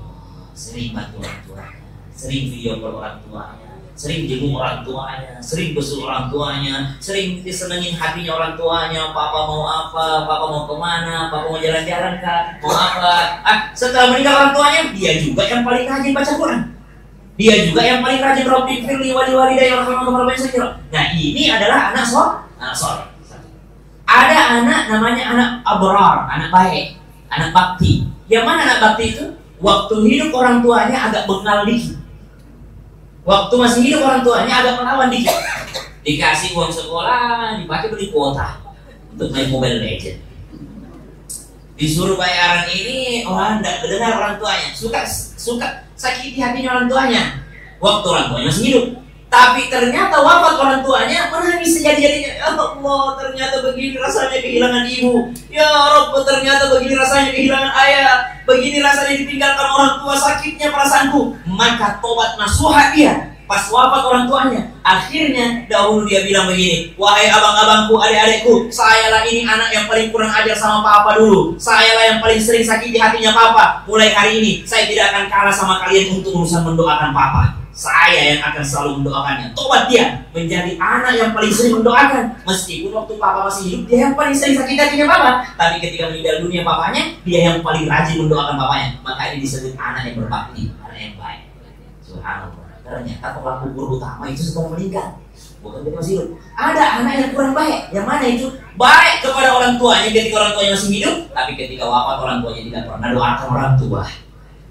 sering bantu orang tuanya, sering video call orang tuanya, sering jenguk orang tuanya, sering besuk orang tuanya, sering disenengin hatinya orang tuanya. Papa mau apa? Papa mau kemana? Papa mau jalan-jalan kah? Mau apa? Setelah meninggal orang tuanya, dia juga yang paling rajin baca Quran. Dia juga yang paling rajin Rabbi firli wali walidayya warhamhuma kama rabbayani shaghira. Nah, ini adalah anak soleh. Ada anak namanya anak abrar, anak baik, anak bakti. Yang mana anak bakti itu? Waktu hidup orang tuanya agak bengal dikit. Waktu masih hidup orang tuanya agak melawan dikit. Dikasih uang sekolah, dipakai beli kuota untuk main Mobile Legends. Disuruh bayaran ini, orang tidak mendengar orang tuanya. Suka sakiti hatinya orang tuanya waktu orang tuanya masih hidup. Tapi ternyata wafat orang tuanya, menangis sejadi-jadinya. Ya Allah, ternyata begini rasanya kehilangan ibu. Ya Rabb, ternyata begini rasanya kehilangan ayah. Begini rasanya ditinggalkan orang tua, sakitnya perasaanku. Maka tobat nasuha dia pas wafat orang tuanya. Akhirnya dahulu dia bilang begini, wahai abang-abangku, adik-adikku, sayalah ini anak yang paling kurang ajar sama papa dulu. Sayalah yang paling sering sakiti hatinya papa. Mulai hari ini saya tidak akan kalah sama kalian untuk urusan mendoakan papa. Saya yang akan selalu mendoakannya. Tobat dia menjadi anak yang paling sering mendoakan. Meskipun waktu papa masih hidup, dia yang paling sering sakit hatinya papa. Tapi ketika meninggal dunia papanya, dia yang paling rajin mendoakan papanya. Maka ini disebut anak yang berbakti, anak yang baik. Subhanallah. Ternyata pelaku guru utama itu setelah meninggal, bukan ketika masih hidup. Ada anak yang kurang baik. Yang mana itu? baik kepada orang tuanya ketika orang tuanya masih hidup, tapi ketika wafat orang tuanya tidak pernah doakan orang tua,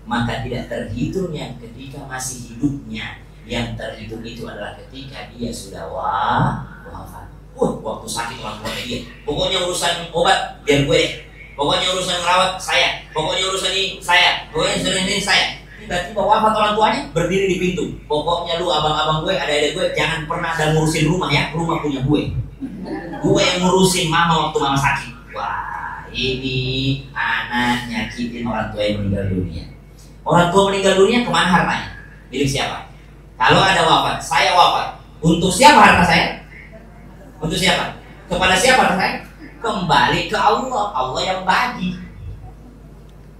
maka tidak terhitung yang ketika masih hidupnya. Yang terhitung itu adalah ketika dia sudah wafat. Waktu sakit orang tua dia, pokoknya urusan obat biar gue deh, pokoknya urusan merawat saya, pokoknya urusan ini saya, pokoknya urusan ini saya. Tiba-tiba wafat orang tuanya, berdiri di pintu. Pokoknya lu abang-abang gue, adik-adik gue, jangan pernah ada ngurusin rumah ya, rumah punya gue. Gue yang ngurusin mama waktu mama sakit. Wah, ini anak nyakitin orang tua yang meninggal dunia. Orang tua meninggal dunia, kemana hartanya? Milik siapa? Kalau ada wafat, saya wafat. Untuk siapa harta saya? Untuk siapa? Kepada siapa harta saya? Kembali ke Allah. Allah yang bagi.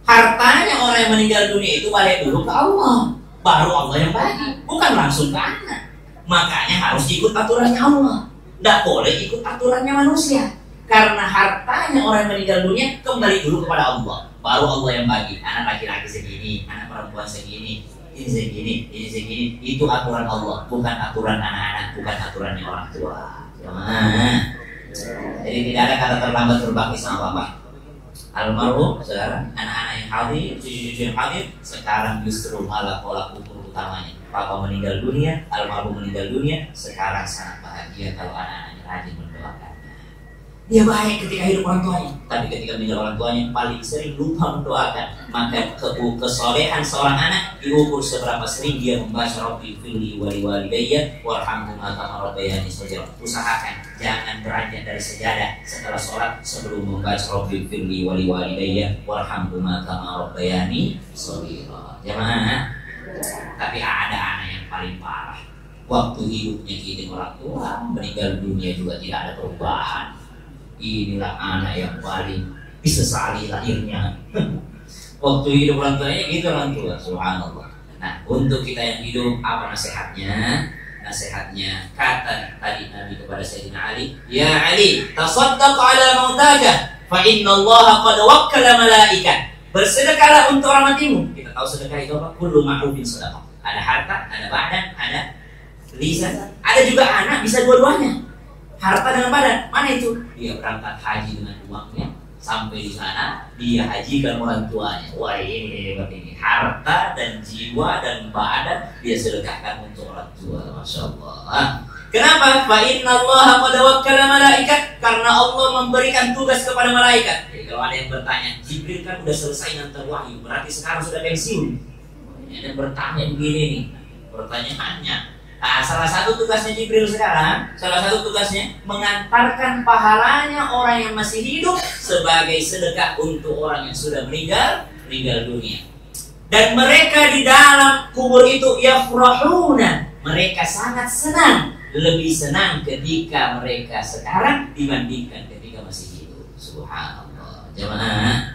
Hartanya orang yang meninggal dunia itu balik dulu ke Allah, baru Allah yang bagi, bukan langsung ke anak. Makanya harus ikut aturannya Allah, tidak boleh ikut aturannya manusia. Karena hartanya orang yang meninggal dunia kembali dulu kepada Allah, baru Allah yang bagi. Anak laki-laki segini, anak perempuan segini, ini segini, ini segini. Itu aturan Allah, bukan aturan anak-anak, bukan aturannya orang tua. Jadi tidak ada kata terlambat berbakti sama bapak. Almarhum sekarang anak-anak yang hadir, cucu-cucu yang hadir, sekarang justru malah pola ukur utamanya. Papa meninggal dunia, almarhum meninggal dunia, sekarang sangat bahagia kalau anak-anaknya rajin mendoakannya. Dia baik ketika hidup orang tuanya, tapi ketika meninggal orang tuanya paling sering lupa mendoakan. Maka kesolehan seorang anak diukur seberapa sering dia membaca Rabbi firli wali walidayya warhamhuma kama rabbayani shaghira. Usahakan jangan beranjak dari sejadah setelah sholat sebelum membaca Rabbi firli wali walidayya warhamhuma kama rabbayani shaghira. Jamaah. Tapi ada anak yang paling parah. Waktu hidupnya nyakitin orang tua, meninggal dunia juga tidak ada perubahan. Inilah anak yang paling disesali lahirnya. Waktu hidup orang tuanya gitu orang tua, subhanallah. Nah, untuk kita yang hidup, apa nasihatnya? Nasihatnya kata tadi Nabi kepada Sayyidina Ali, ya Ali, tasaddaq ala mautaka, fa inna Allah qad wakkala malaikat. Bersedekahlah untuk orang matimu. Kita tahu sedekah itu apa? Kullu ma'rufin sedekah. Ada harta, ada badan, ada lisan, ada juga anak, bisa dua-duanya. Harta dengan badan, mana itu? Dia berangkat haji dengan uangnya, sampai di sana dia hajikan orang tuanya. Wah, ini hebat ini. Harta dan jiwa dan badan dia sedekahkan untuk orang tua. Masya Allah. Kenapa? Fa inna Allah qad wakkala malaikat, karena Allah memberikan tugas kepada malaikat. Jadi kalau ada yang bertanya, Jibril kan udah selesai ngantar wahyu, berarti sekarang sudah pensiun. Ada yang bertanya begini nih, pertanyaannya. Nah, salah satu tugasnya Jibril sekarang, salah satu tugasnya mengantarkan pahalanya orang yang masih hidup sebagai sedekah untuk orang yang sudah meninggal dunia. Dan mereka di dalam kubur itu yafrahuna, mereka sangat senang, lebih senang ketika mereka sekarang dibandingkan ketika masih hidup. Subhanallah. Jemaah,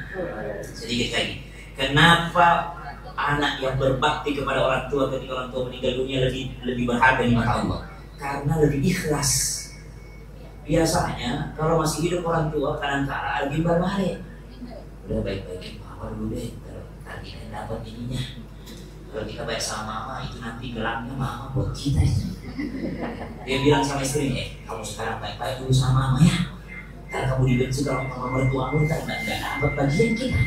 sedikit lagi. Kenapa anak yang berbakti kepada orang tua ketika orang tua meninggal dunia lebih berharga di mata Allah? Karena lebih ikhlas. Biasanya kalau masih hidup orang tua kadang-kadang lebih berbalik. Udah baik-baik apa dulu deh, nanti kita dapat ininya. Kalau kita baik sama mama itu nanti gelangnya mama buat kita. Dia bilang sama istrinya, kamu sekarang baik-baik dulu sama mama ya. Kalau kamu dibenci kalau mama mertuamu nggak dapat bagian kita.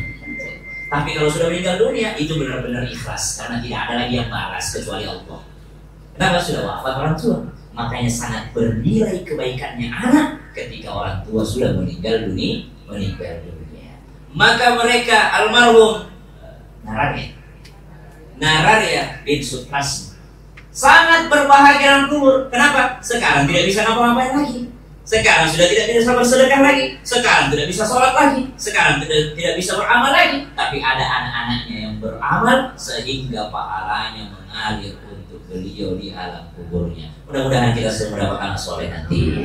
Tapi kalau sudah meninggal dunia, itu benar-benar ikhlas. Karena tidak ada lagi yang balas kecuali Allah. Kenapa? Sudah wafat orang tua. Makanya sangat bernilai kebaikannya anak ketika orang tua sudah meninggal dunia. Maka mereka almarhum Nararya bin Sutrasna sangat berbahagia dalam kubur. Kenapa? Sekarang tidak bisa ngapa-ngapain lagi. Sekarang sudah tidak bisa bersedekah lagi, sekarang tidak bisa sholat lagi, sekarang tidak bisa beramal lagi. Tapi ada anak-anaknya yang beramal sehingga pahalanya mengalir untuk beliau di alam kuburnya. Mudah-mudahan kita semua mendapatkan soleh nanti.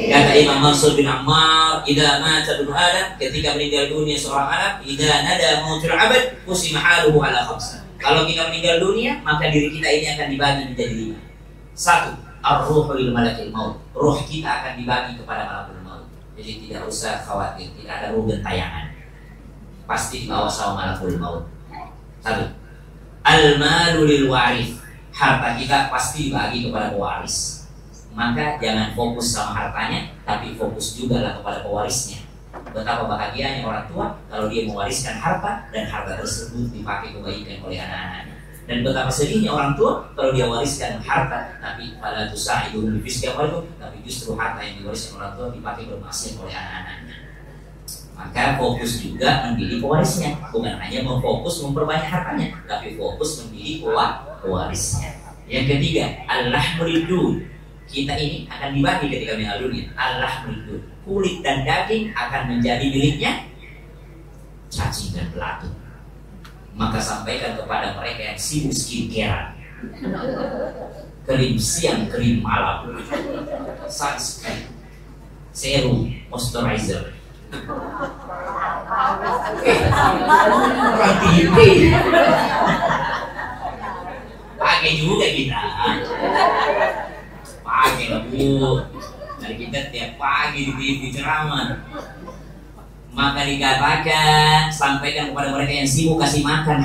Kata Imam Mansur bin Ammar, idza mata ibnu Adam, ketika meninggal dunia seorang anak, idza nada mautul abad, qusima haluhu ala khamsa. Kalau kita meninggal dunia, maka diri kita ini akan dibagi menjadi 5. 1. Ar-ruhu lil malakil maut. Ruh kita akan dibagi kepada malakul maut. Jadi tidak usah khawatir, tidak ada ruh gentayangan. Pasti dibawa sama malakul maut. 1. Al-malu lil waris. Harta kita pasti dibagi kepada pewaris. maka jangan fokus sama hartanya, tapi fokus juga lah kepada pewarisnya. Betapa bahagianya orang tua kalau dia mewariskan harta dan harta tersebut dipakai kebaikan oleh anak-anaknya. Dan betapa sedihnya orang tua kalau dia wariskan harta tapi pada tusah itu tapi justru harta yang diwariskan orang tua dipakai bermaksiat oleh anak-anaknya. Maka fokus juga memilih pewarisnya, bukan hanya memfokus memperbanyak hartanya, tapi fokus memilih pewarisnya. Yang ketiga, al-lahmul. Kita ini akan dibagi ketika meninggal dunia. Al-lahmul, kulit dan daging akan menjadi miliknya cacing dan belatung. Maka sampaikan kepada mereka yang sibuk skincare, krim siang, krim malam, sunscreen, serum, moisturizer, orang TV pakai juga kita, pakai lah bu. Dari kita tiap pagi di TV ceramah. Maka dikatakan, sampaikan kepada mereka yang sibuk kasih makan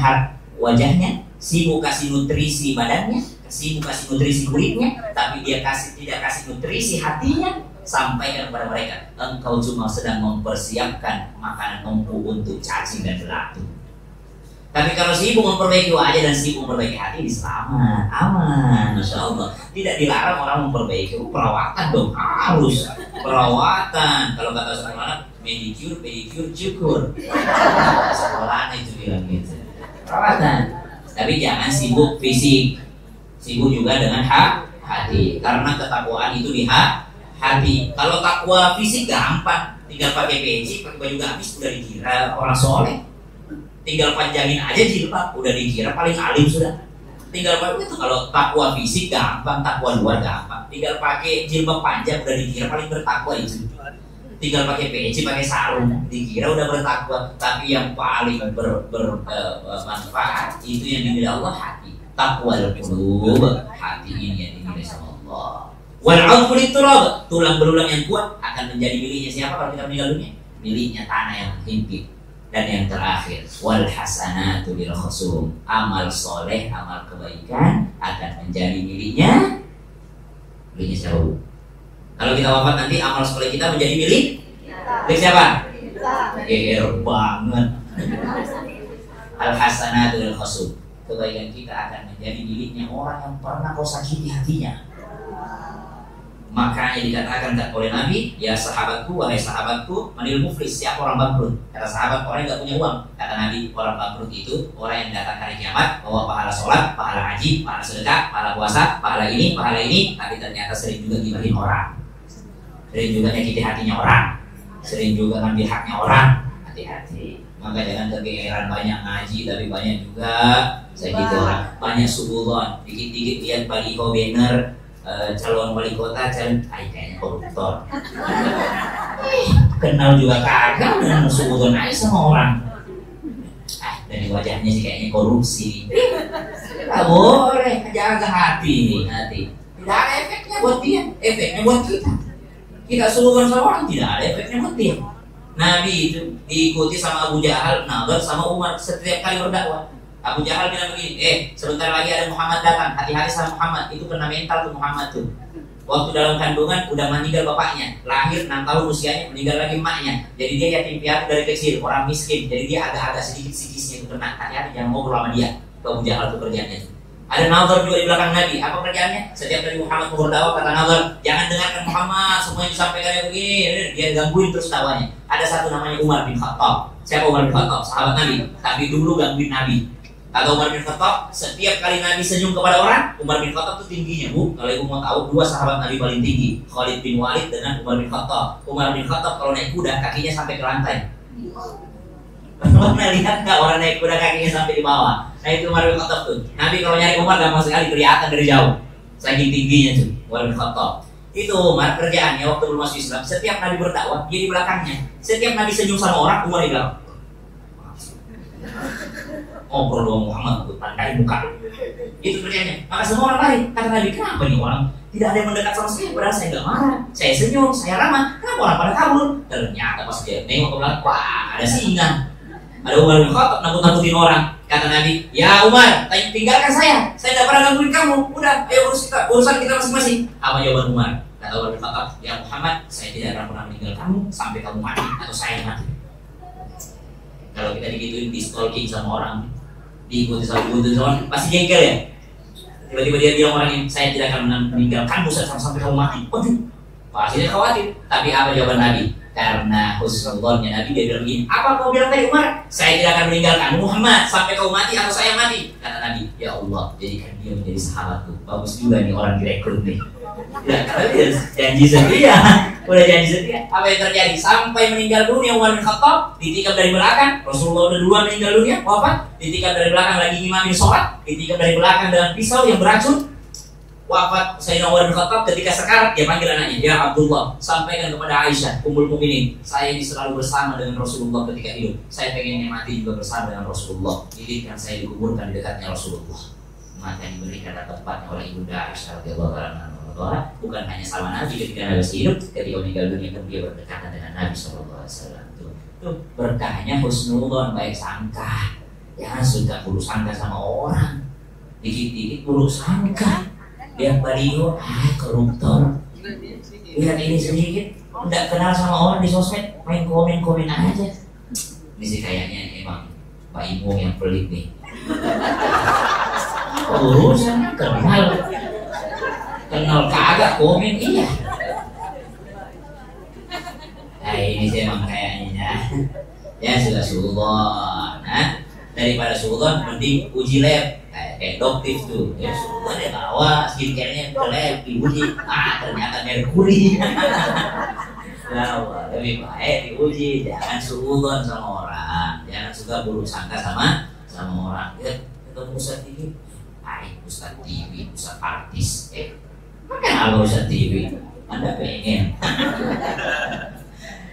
wajahnya, sibuk kasih nutrisi badannya, sibuk kasih nutrisi kulitnya, tapi dia tidak kasih nutrisi hatinya. Sampaikan kepada mereka, engkau cuma sedang mempersiapkan makanan empuk untuk cacing dan belatung. Tapi kalau sibuk memperbaiki wajah dan sibuk memperbaiki hati, selamat, aman, Masya Allah. Tidak dilarang orang memperbaiki, perawatan dong, harus perawatan. Kalau kata sekolah, pedicure, cukur. Sekolah itu bilang gitu. Perawatan. Tapi jangan sibuk fisik, sibuk juga dengan hati. Karena ketakwaan itu di hati. Kalau takwa fisik gampang, tinggal pakai peci, pakai baju gamis udah dikira orang soleh. Tinggal panjangin aja jilbab udah dikira paling alim sudah. Tinggal pakai itu. Kalau takwa fisik gampang, takwa luar gampang. Tinggal pakai jilbab panjang udah dikira paling bertakwa itu. Tinggal pakai peci, pakai sarung dikira udah bertakwa. Tapi yang paling bermanfaat itu yang dimiliki Allah, hati. Takwa qulub, hati ini yang dimiliki sama Allah. Wal 'udhul turab, tulang belulang yang kuat akan menjadi miliknya siapa kalau kita meninggal dunia? Miliknya tanah yang himpit. Dan yang terakhir, wal hasanatu lil khusum, amal soleh, amal kebaikan akan menjadi miliknya siapa? Kalau kita wafat nanti amal soleh kita menjadi milik siapa? Banget. Al hasanatu lil khusum, kebaikan kita akan menjadi miliknya orang yang pernah kau sakiti hatinya. Makanya dikatakan oleh Nabi, ya sahabatku, wahai sahabatku, manil muflis, siapa orang bangkrut? Kata sahabat, orang yang gak punya uang. Kata Nabi, orang bangkrut itu orang yang datang hari kiamat bawa pahala sholat, pahala haji, pahala sedekah, pahala puasa, pahala ini, tapi ternyata sering juga gibahin orang, sering juga nyakiti hatinya orang, sering juga ngambil haknya orang. Hati-hati. Maka jangan kegeeran banyak ngaji, tapi banyak juga saya gitu orang, banyak subuhon, dikit-dikit lihat baliho banner. Calon wali kota, kayaknya koruptor. Kenal juga kagak dengan suudon aja sama orang. Dari wajahnya sih kayaknya korupsi. Tidak boleh, jaga hati. Tidak ada efeknya buat dia, efeknya buat kita. Kita suudon sama orang, tidak ada efeknya buat dia. Nabi itu diikuti sama Abu Jahal, Nabar sama Umar setiap kali berdakwah. Abu Jahal bilang begini, sebentar lagi ada Muhammad datang, hati-hati sama Muhammad. Itu kena mental tuh Muhammad tuh. Waktu dalam kandungan udah meninggal bapaknya, lahir 6 tahun usianya, meninggal lagi emaknya. Jadi dia yatim piatu dari kecil, orang miskin. Jadi dia agak-agak sedikit psikisnya itu kena. Hati-hati jangan ngobrol sama dia. Abu Jahal tuh kerjanya tuh. Ada Nazar juga di belakang Nabi. Apa kerjaannya? Setiap kali Muhammad mau berdakwah, kata Nazar, jangan dengarkan Muhammad, semuanya disampaikan begini. Dia gangguin terus dakwanya. Ada satu namanya Umar bin Khattab. Siapa Umar bin Khattab? Sahabat Nabi. Tapi dulu gangguin Nabi. Kata Umar bin Khattab, setiap kali Nabi senyum kepada orang, Umar bin Khattab itu tingginya, Bu. Kalau ibu mau tahu, 2 sahabat Nabi paling tinggi, Khalid bin Walid dengan Umar bin Khattab. Umar bin Khattab kalau naik kuda kakinya sampai ke lantai. Pernah lihat nggak orang naik kuda kakinya sampai di bawah? Nah itu Umar bin Khattab tuh. Nabi kalau nyari Umar gampang sekali kelihatan dari jauh, saking tingginya tuh Umar bin Khattab. Itu Umar kerjaannya waktu belum masuk Islam. Setiap Nabi berdakwah, dia di belakangnya. Setiap Nabi senyum sama orang, Umar di belakang. Ngobrol dengan Muhammad, pandai muka. Itu kerjanya. Maka semua orang lari. Kata Nabi, kenapa nih orang tidak ada yang mendekat sama saya? Padahal saya nggak marah, saya senyum, saya ramah. Kenapa orang pada kabur? Ternyata pas dia nengok ke belakang, wah ada singa. Ada Umar bin Khattab nakut-nakutin orang. Kata Nabi, ya Umar, tinggalkan saya tidak pernah gangguin kamu. Udah, ayo urusan kita masing-masing. Apa jawaban Umar? Kata Umar bin Khattab, ya Muhammad, saya tidak akan pernah meninggal kamu sampai kamu mati atau saya mati. Kalau kita digituin, di stalking sama orang, diikuti sama orang, pasti jengkel ya. Tiba-tiba dia bilang orang ini, saya tidak akan meninggal kamu sampai kamu mati. Waduh, pasti dia khawatir. Tapi apa jawaban Nabi? Karena husnudonnya Nabi, dia bilang begini, apa kau bilang tadi Umar? Saya tidak akan meninggalkan Muhammad sampai kau mati atau saya mati. Kata Nabi, ya Allah, jadikan dia menjadi sahabatku. Bagus juga nih orang direkrut nih. Ya, karena dia janji setia. Udah janji setia. Apa yang terjadi? Sampai meninggal dunia Umar bin Khattab, ditikam dari belakang. Rasulullah udah duluan meninggal dunia, wafat. Ditikam dari belakang lagi ngimamin sholat. Ditikam dari belakang dengan pisau yang beracun. Wafat Sayyidina Umar bin Khattab, ketika sekarat dia panggil anaknya, ya Abdullah, sampaikan kepada Aisyah Ummul Mukminin, saya ini selalu bersama dengan Rasulullah ketika hidup. Saya pengen mati juga bersama dengan Rasulullah. Izinkan saya dikuburkan di dekatnya Rasulullah. Maka diberikan tempatnya oleh Ibunda Aisyah radhiyallahu anha. Bukan hanya sama Nabi ketika Nabi hidup, ketika meninggal dunia pun dia berdekatan dengan Nabi sallallahu alaihi wasallam. Itu berkahnya husnudzon, baik sangka. Jangan suka buruk sangka sama orang. Dikit-dikit buruk sangka. Lihat baliho, koruptor. Lihat ini sedikit, tidak kenal sama orang di sosmed, main komen aja. Ini sih kayaknya emang Pak Imo yang pelit nih. Urusan kenal kagak komen iya. Nah ini sih emang kayaknya. Ya sudah suudon, nah daripada suudon mending uji lab. Kayak doktif tuh, ya semua dia bawa skincare-nya ke lab diuji, ternyata merkuri. Nah, lebih baik diuji, jangan suudzon sama orang, jangan suka buruk sangka sama orang. Ya, ketemu Ustaz TV, Ustaz TV, Ustaz artis, makan apa Ustaz TV? Anda pengen?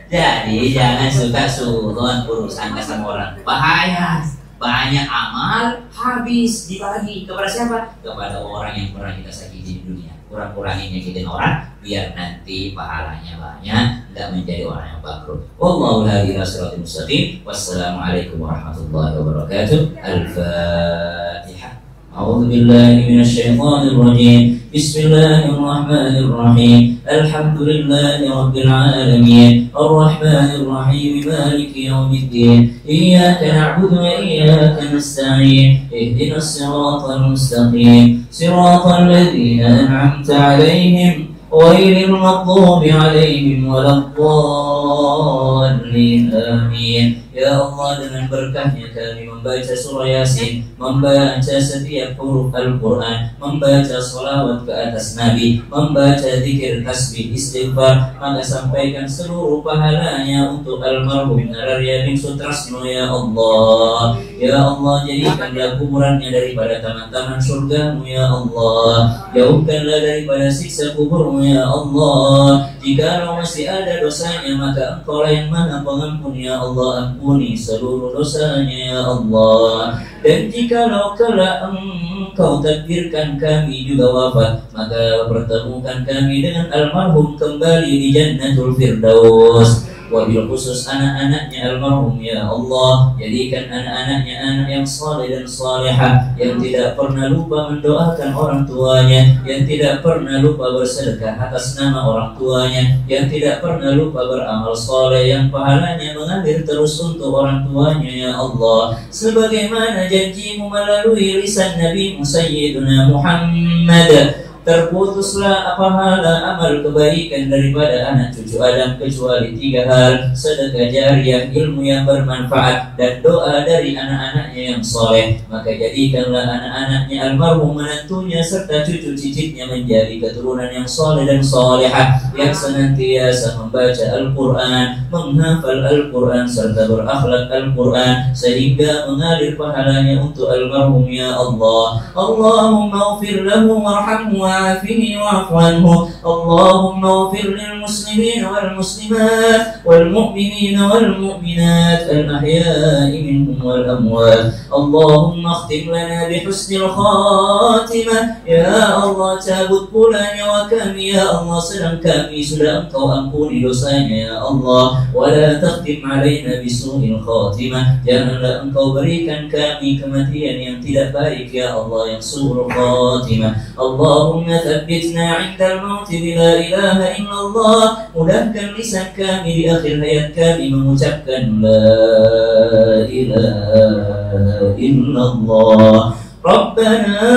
Jadi jangan suka suudzon buruk sangka sama orang, bahaya. Banyak amal habis dibagi kepada siapa? Kepada orang yang pernah kita sakiti di dunia. Kurang-kurangin nyakitin orang biar nanti pahalanya banyak, tidak menjadi orang yang bangkrut. Wallahu la ilaha illa huwa. Wassalamualaikum warahmatullahi wabarakatuh. Al-Fatihah. A'udzu billahi minasy syaithanir rajim. Bismillahirrahmanirrahim. Alhamdulillahi rabbil alamin. Arrahmanir rahim. Maliki yaumiddin. Iyyaka na'budu wa iyyaka nasta'in. Ihdinas siratal mustaqim. Siratal ladzina an'amta 'alaihim ghairil maghdubi 'alaihim waladdallin. Amin. Ya Allah, dengan berkahnya kami membaca surah Yasin, membaca setiap huruf Al-Quran, membaca sholawat ke atas Nabi, membaca zikir, tasbih, istighfar, maka sampaikan seluruh pahalanya untuk almarhum Nararya bin Sutrasno. Ya Allah, ya Allah, jadikanlah kuburannya daripada taman-taman surgamu. Ya Allah, jauhkanlah daripada siksa kuburmu. Ya Allah, jika masih ada dosanya, maka Engkaulah yang Maha Pengampun. Ya Allah, ampuni seluruh dosanya. Ya Allah, dan jikalau kelak Engkau takdirkan kami juga wafat, maka pertemukan kami dengan almarhum kembali di Jannatul Firdaus. Wabil khusus anak-anaknya almarhum. Ya Allah, jadikan anak-anaknya anak yang saleh dan salihah, yang tidak pernah lupa mendoakan orang tuanya, yang tidak pernah lupa bersedekah atas nama orang tuanya, yang tidak pernah lupa beramal saleh yang pahalanya mengalir terus untuk orang tuanya. Ya Allah, sebagaimana janjimu melalui lisan Nabi Sayyiduna Muhammad, terputuslah pahala amal kebaikan daripada anak cucu Adam kecuali 3 hal: sedekah jariyah, ilmu yang bermanfaat, dan doa dari anak-anaknya yang soleh. Maka jadikanlah anak-anaknya almarhum, menantunya serta cucu cicitnya menjadi keturunan yang soleh dan solehah, yang senantiasa membaca Al-Quran, menghafal Al-Quran, serta berakhlak Al-Quran, sehingga mengalir pahalanya untuk almarhum. Ya Allah, Allahumma ufir lahu warhamhu وعافه واعف عنه. اللهم اغفر للمسلمين والمسلمات والمؤمنين والمؤمنات الأحياء منهم والأموات. اللهم اختم لنا بحسن الخاتمة يا Allah. Cabut pula nyawa kami ya Allah, sedang kami sudah Engkau ampuni dosanya ya Allah. Wala takhtim alaina bisu'il khatimah, janganlah Engkau berikan kami kematian yang tidak baik ya Allah, yang su'ul khatimah. Allahumma thabbitna 'inda al-maut bila ilaha illallah, mudahkan lisan kami di akhir hayat kami mengucapkan la ilaha illallah. Rabbana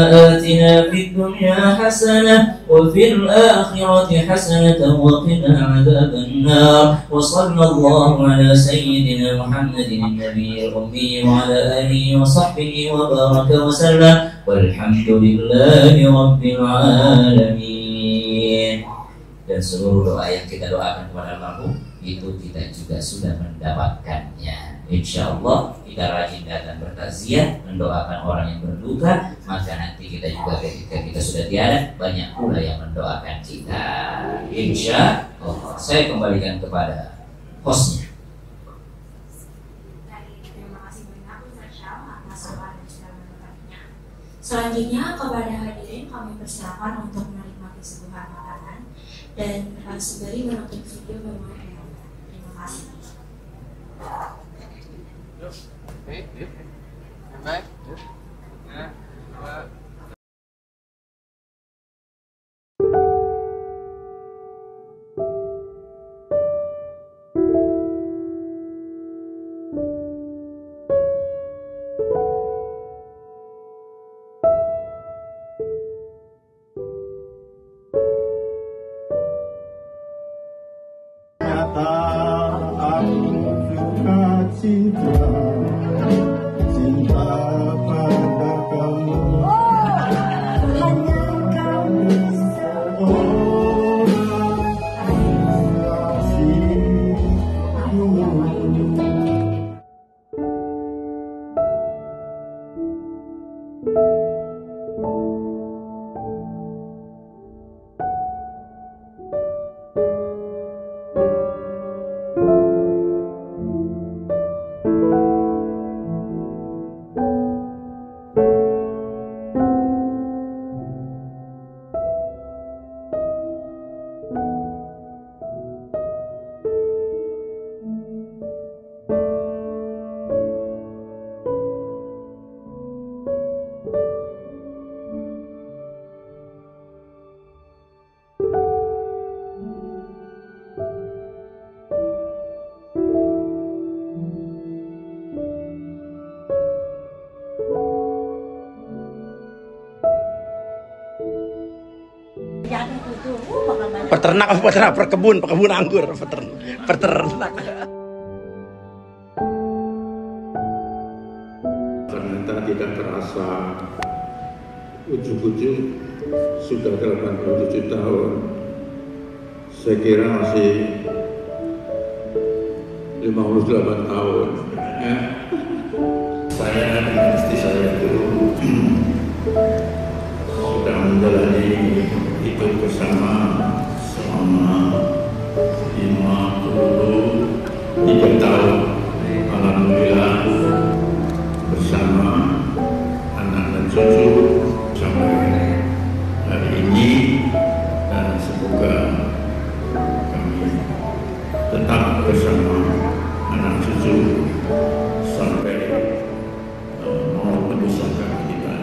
atina fid dunya hasanah wa fil akhirati hasanatan wa qina adzaban nar. Wa sallallahu ala sayyidina Muhammadin nabiyil ummi wa ala alihi wa sahbihi wa baraka wa sallam. Walhamdulillahi rabbil alamin. Dan seluruh doa yang kita doakan kepada almarhum itu kita juga sudah mendapatkannya. Insya Allah kita rajin datang bertakziah, mendoakan orang yang berduka, maka nanti kita juga ketika kita sudah tiada banyak pula yang mendoakan kita. Insya Allah. Saya kembalikan kepada hostnya. Terima kasih banyak Ustaz Syam atas saran dan juga mendapatnya. Selanjutnya kepada hadirin kami persilakan untuk menikmati suguhan makanan dan sembari menonton video memorial. Terima kasih. Peternak, perkebun anggur, peternak. Ternyata tidak terasa, ujung-ujung sudah 87 tahun. Saya kira masih 58 tahun. Ya. Saya dan istri saya itu sudah menjalani itu bersama selama 53 tahun. Alhamdulillah bersama anak dan cucu sampai hari ini, dan semoga kami tetap bersama anak cucu sampai mau memisahkan kita.